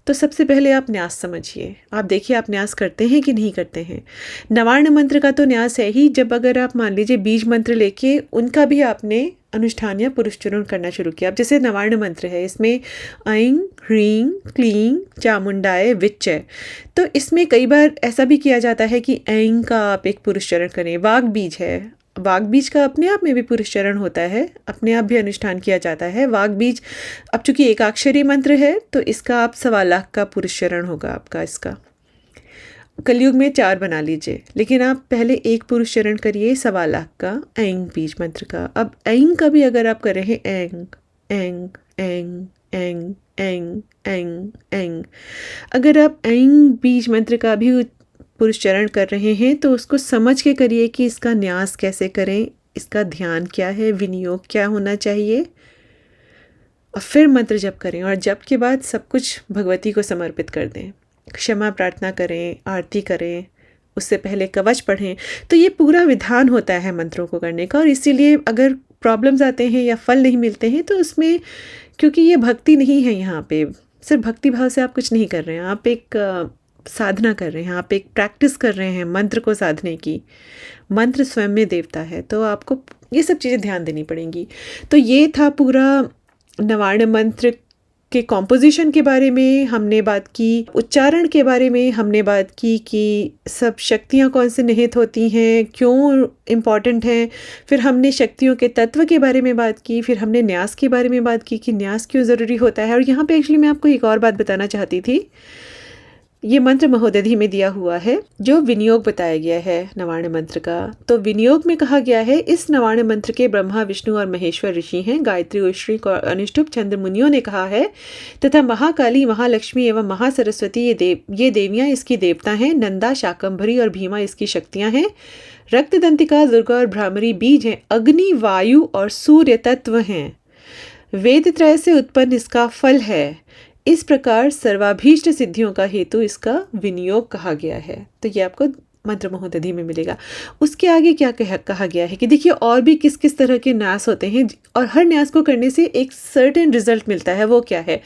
[SPEAKER 1] तो सबसे पहले आप न्यास समझिए। आप देखिए आप न्यास करते हैं कि नहीं करते हैं। नवार्ण मंत्र का तो न्यास है ही। जब अगर आप मान लीजिए बीज मंत्र लेके उनका भी आपने अनुष्ठान या पुरुषचरण करना शुरू किया। अब जैसे नवार्ण मंत्र है, इसमें ऐं ह्रीं क्लीं चामुंडाय विच्चय, तो इसमें कई बार ऐसा भी किया जाता है कि ऐं का आप एक पुरुषचरण करें। वाग बीज है, वाग बीज का अपने आप में भी पुरुषचरण होता है, अपने आप भी अनुष्ठान किया जाता है। वाग बीज अब चूंकि एकाक्षरी मंत्र है तो इसका आप 1.25 लाख का पुरुषचरण होगा आपका। इसका कलयुग में 4 बना लीजिए, लेकिन आप पहले एक पुरुषचरण करिए 1.25 लाख का ऐं बीज मंत्र का। अब ऐं का भी अगर आप कर रहे हैं ऐं ऐं ऐं ऐं ऐं ऐं ऐं, अगर आप ऐं बीज मंत्र का भी पुरुषचरण कर रहे हैं तो उसको समझ के करिए कि इसका न्यास कैसे करें, इसका ध्यान क्या है, विनियोग क्या होना चाहिए, और फिर मंत्र जप करें। और जप के बाद सब कुछ भगवती को समर्पित कर दें, क्षमा प्रार्थना करें, आरती करें, उससे पहले कवच पढ़ें। तो ये पूरा विधान होता है मंत्रों को करने का। और इसीलिए अगर प्रॉब्लम्स आते हैं या फल नहीं मिलते हैं तो उसमें, क्योंकि ये भक्ति नहीं है, यहाँ पे सिर्फ भक्ति भाव से आप कुछ नहीं कर रहे हैं, आप एक साधना कर रहे हैं, आप एक प्रैक्टिस कर रहे हैं मंत्र को साधने की, मंत्र स्वयं में देवता है, तो आपको ये सब चीज़ें ध्यान देनी पड़ेंगी। तो ये था पूरा नवार्ण मंत्र के कॉम्पोजिशन के बारे में हमने बात की, उच्चारण के बारे में हमने बात की कि सब शक्तियाँ कौन से निहित होती हैं, क्यों इम्पॉर्टेंट हैं। फिर हमने शक्तियों के तत्व के बारे में बात की, फिर हमने न्यास के बारे में बात की कि न्यास क्यों ज़रूरी होता है। और यहाँ पे एक्चुअली मैं आपको एक और बात बताना चाहती थी। ये मंत्र महोदधि में दिया हुआ है जो विनियोग बताया गया है नवार्ण मंत्र का। तो विनियोग में कहा गया है, इस नवार्ण मंत्र के ब्रह्मा विष्णु और महेश्वर ऋषि हैं, गायत्री उश्री और अनुष्टुप चंद्र मुनियों ने कहा है, तथा महाकाली, महालक्ष्मी एवं महासरस्वती ये देवियाँ इसकी देवता हैं। नंदा, शाकंभरी और भीमा इसकी शक्तियाँ हैं। रक्तदंतिका, दुर्गा और भ्रामरी बीज हैं। अग्नि, वायु और सूर्य तत्व हैं। वेद त्रय से उत्पन्न इसका फल है। इस प्रकार सर्वाभीष्ट सिद्धियों का हेतु इसका विनियोग कहा गया है। तो ये आपको मंत्र महोदधि में मिलेगा। उसके आगे क्या कहा गया है कि देखिए और भी किस किस तरह के न्यास होते हैं और हर न्यास को करने से एक सर्टेन रिजल्ट मिलता है। वो क्या है?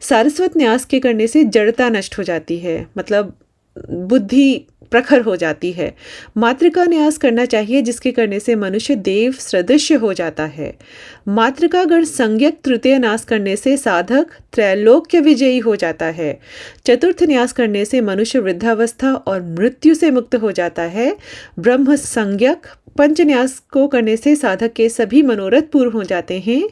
[SPEAKER 1] सारस्वत न्यास के करने से जड़ता नष्ट हो जाती है, मतलब बुद्धि प्रखर हो जाती है। मातृका न्यास करना चाहिए जिसके करने से मनुष्य देव सदृश्य हो जाता है। मातृका गण संज्ञक तृतीय न्यास करने से साधक त्रैलोक्य विजयी हो जाता है। चतुर्थ न्यास करने से मनुष्य वृद्धावस्था और मृत्यु से मुक्त हो जाता है। ब्रह्म संज्ञक पंचन्यास को करने से साधक के सभी मनोरथ पूर्ण हो जाते हैं।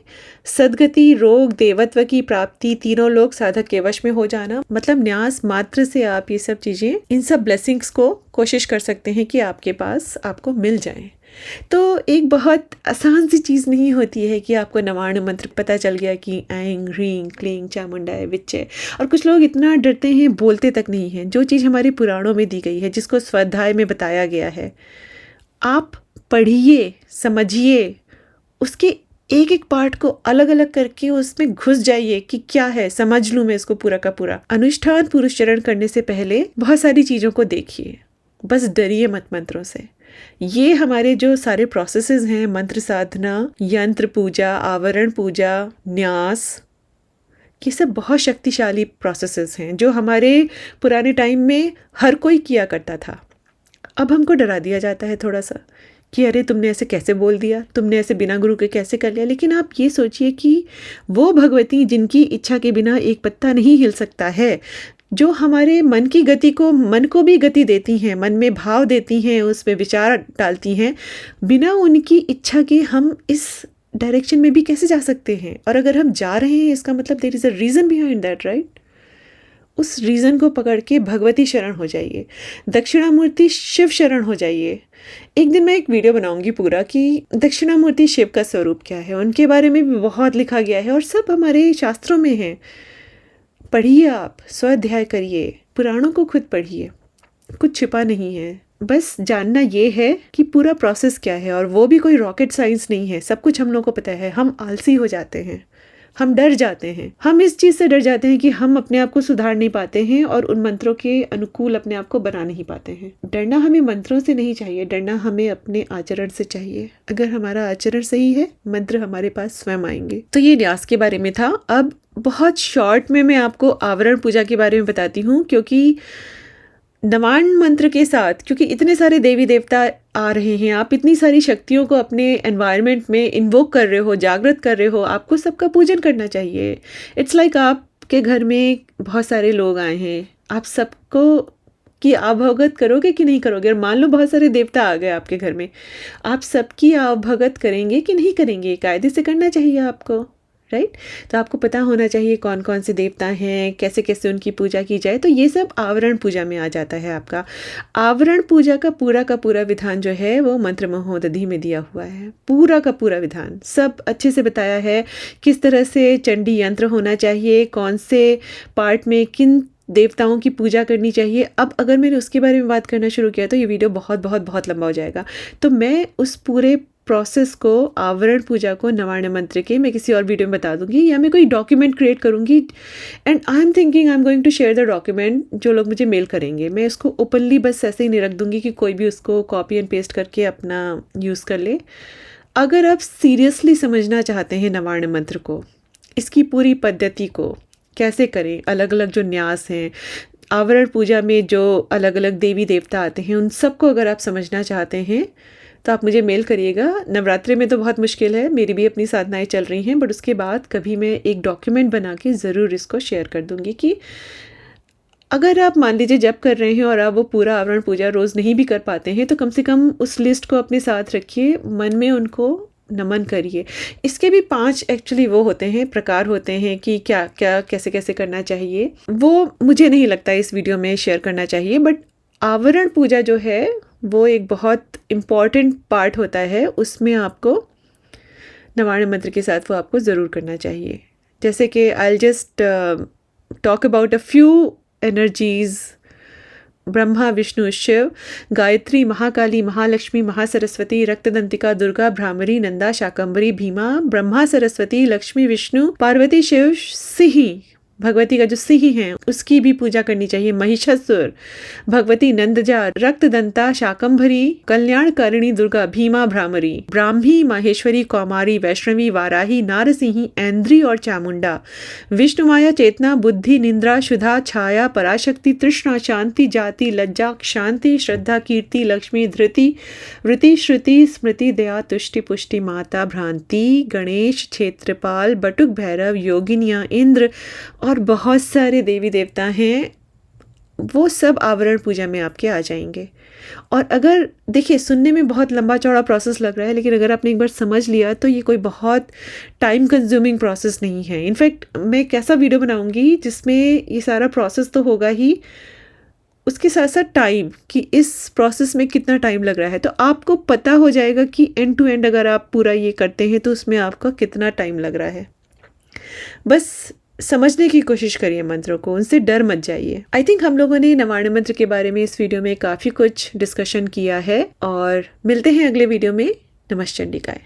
[SPEAKER 1] सद्गति, रोग, देवत्व की प्राप्ति, तीनों लोग साधक के वश में हो जाना। मतलब न्यास मात्र से आप ये सब चीजें, इन सब ब्लेसिंग्स को कोशिश कर सकते हैं कि आपके पास आपको मिल जाए। तो एक बहुत आसान सी चीज़ नहीं होती है कि आपको नवार्ण मंत्र पता चल गया कि ऐंग ह्रीं क्लीं चामुंडाय विच्चे। और कुछ लोग इतना डरते हैं, बोलते तक नहीं हैं। जो चीज़ हमारे पुराणों में दी गई है, जिसको स्वाध्याय में बताया गया है, आप पढ़िए, समझिए, उसके एक एक पार्ट को अलग अलग करके उसमें घुस जाइए कि क्या है, समझ लूँ मैं इसको पूरा का पूरा। अनुष्ठान पुरुष चरण करने से पहले बहुत सारी चीज़ों को देखिए, बस डरिए मत मंत्रों से। ये हमारे जो सारे प्रोसेसेस हैं, मंत्र साधना, यंत्र पूजा, आवरण पूजा, न्यास, ये सब बहुत शक्तिशाली प्रोसेसेस हैं जो हमारे पुराने टाइम में हर कोई किया करता था। अब हमको डरा दिया जाता है थोड़ा सा कि अरे तुमने ऐसे कैसे बोल दिया, तुमने ऐसे बिना गुरु के कैसे कर लिया। लेकिन आप ये सोचिए कि वो भगवती जिनकी इच्छा के बिना एक पत्ता नहीं हिल सकता है, जो हमारे मन की गति को, मन को भी गति देती हैं, मन में भाव देती हैं, उसमें विचार डालती हैं, बिना उनकी इच्छा के हम इस डायरेक्शन में भी कैसे जा सकते हैं? और अगर हम जा रहे हैं इसका मतलब there is a reason behind that, right? उस रीज़न को पकड़ के भगवती शरण हो जाइए, दक्षिणामूर्ति शिव शरण हो जाइए। एक दिन मैं एक वीडियो बनाऊंगी पूरा कि दक्षिणामूर्ति शिव का स्वरूप क्या है, उनके बारे में भी बहुत लिखा गया है और सब हमारे शास्त्रों में है। पढ़िए, आप स्वाध्याय करिए, पुराणों को खुद पढ़िए, कुछ छिपा नहीं है। बस जानना ये है कि पूरा प्रोसेस क्या है, और वो भी कोई रॉकेट साइंस नहीं है। सब कुछ हम लोग को पता है। हम आलसी हो जाते हैं, हम डर जाते हैं, हम इस चीज़ से डर जाते हैं कि हम अपने आप को सुधार नहीं पाते हैं और उन मंत्रों के अनुकूल अपने आप को बना नहीं पाते हैं। डरना हमें मंत्रों से नहीं चाहिए, डरना हमें अपने आचरण से चाहिए। अगर हमारा आचरण सही है, मंत्र हमारे पास स्वयं आएंगे। तो ये न्यास के बारे में था। अब बहुत शॉर्ट में मैं आपको आवरण पूजा के बारे में बताती हूँ, क्योंकि नवार्ण मंत्र के साथ, क्योंकि इतने सारे देवी देवता आ रहे हैं, आप इतनी सारी शक्तियों को अपने एनवायरनमेंट में इन्वोक कर रहे हो, जागृत कर रहे हो, आपको सबका पूजन करना चाहिए। इट्स लाइक आपके घर में बहुत सारे लोग आए हैं, आप सबको की अवभगत करोगे कि नहीं करोगे? और मान लो बहुत सारे देवता आ गए आपके घर में, आप सबकी अवभगत करेंगे कि नहीं करेंगे? कायदे से करना चाहिए आपको, राइट? तो आपको पता होना चाहिए कौन कौन से देवता हैं, कैसे कैसे उनकी पूजा की जाए। तो ये सब आवरण पूजा में आ जाता है आपका। आवरण पूजा का पूरा विधान जो है वो मंत्र महोदधि में दिया हुआ है। पूरा का पूरा विधान सब अच्छे से बताया है, किस तरह से चंडी यंत्र होना चाहिए, कौन से पार्ट में किन देवताओं की पूजा करनी चाहिए। अब अगर मैंने उसके बारे में बात करना शुरू किया तो ये वीडियो बहुत लंबा हो जाएगा। तो मैं उस पूरे प्रोसेस को, आवरण पूजा को नवार्ण मंत्र के, मैं किसी और वीडियो में बता दूंगी, या मैं कोई डॉक्यूमेंट क्रिएट करूंगी। And I am thinking I am going to share the document. जो लोग मुझे मेल करेंगे, मैं इसको ओपनली बस ऐसे ही नहीं रख दूंगी कि कोई भी उसको कॉपी एंड पेस्ट करके अपना यूज़ कर ले। अगर आप सीरियसली समझना चाहते हैं नवार्ण मंत्र को, इसकी पूरी पद्धति को कैसे करें, अलग अलग जो न्यास हैं, आवरण पूजा में जो अलग अलग देवी देवता आते हैं उन सबको अगर आप समझना चाहते हैं तो आप मुझे मेल करिएगा। नवरात्रि में तो बहुत मुश्किल है, मेरी भी अपनी साधनाएं चल रही हैं, बट उसके बाद कभी मैं एक डॉक्यूमेंट बना के ज़रूर इसको शेयर कर दूंगी कि अगर आप मान लीजिए जब कर रहे हैं और आप वो पूरा आवरण पूजा रोज़ नहीं भी कर पाते हैं तो कम से कम उस लिस्ट को अपने साथ रखिए, मन में उनको नमन करिए। इसके भी 5 एक्चुअली वो होते हैं, प्रकार होते हैं कि क्या क्या कैसे कैसे करना चाहिए, वो मुझे नहीं लगता इस वीडियो में शेयर करना चाहिए। बट आवरण पूजा जो है वो एक बहुत इम्पॉर्टेंट पार्ट होता है, उसमें आपको नवारण मंत्र के साथ वो आपको ज़रूर करना चाहिए। जैसे कि I just talk about a few energies: Brahma, Vishnu, Shiva, Gayatri, Mahakali, Mahalakshmi, Mahasaraswati, Raktadantika, Durga, Bhramari, Nanda, Shakambhari, Bhima. Brahma, Saraswati, Lakshmi, Vishnu, Parvati, Shiva, Simhi, Bhagavati का जो सिंह हैं उसकी भी पूजा करनी चाहिए। महिषासुर, भगवती नंदजा, रक्तदंता, शाकंभरी, कल्याणकारिणी दुर्गा, भीमा, भ्रामरी, ब्राह्मी, माहेश्वरी, कौमारी, वैष्णवी, वाराही, नारसिंही, ऐन्द्री और चामुंडा। विष्णु माया, चेतना, बुद्धि, निंद्रा, शुद्धा, छाया, पराशक्ति, तृष्णा, शांति, जाति, लज्जा, शांति, श्रद्धा, कीर्ति, लक्ष्मी, धृति, वृत्ति, श्रुति, स्मृति, दया, तुष्टि, पुष्टि, माता, भ्रांति, गणेश, क्षेत्रपाल, बटुक भैरव, योगिनियाँ, इंद्र और बहुत सारे देवी देवता हैं, वो सब आवरण पूजा में आपके आ जाएंगे। और अगर देखिए सुनने में बहुत लंबा चौड़ा प्रोसेस लग रहा है, लेकिन अगर आपने एक बार समझ लिया तो ये कोई बहुत टाइम कंज्यूमिंग प्रोसेस नहीं है। इनफैक्ट मैं एक ऐसा वीडियो बनाऊंगी जिसमें ये सारा प्रोसेस तो होगा ही, उसके साथ साथ टाइम कि इस प्रोसेस में कितना टाइम लग रहा है, तो आपको पता हो जाएगा कि एंड टू एंड अगर आप पूरा ये करते हैं तो उसमें आपका कितना टाइम लग रहा है। बस समझने की कोशिश करिए मंत्रों को, उनसे डर मत जाइए। आई थिंक हम लोगों ने नवारण मंत्र के बारे में इस वीडियो में काफ़ी कुछ डिस्कशन किया है और मिलते हैं अगले वीडियो में। नमश्चंडिकाय।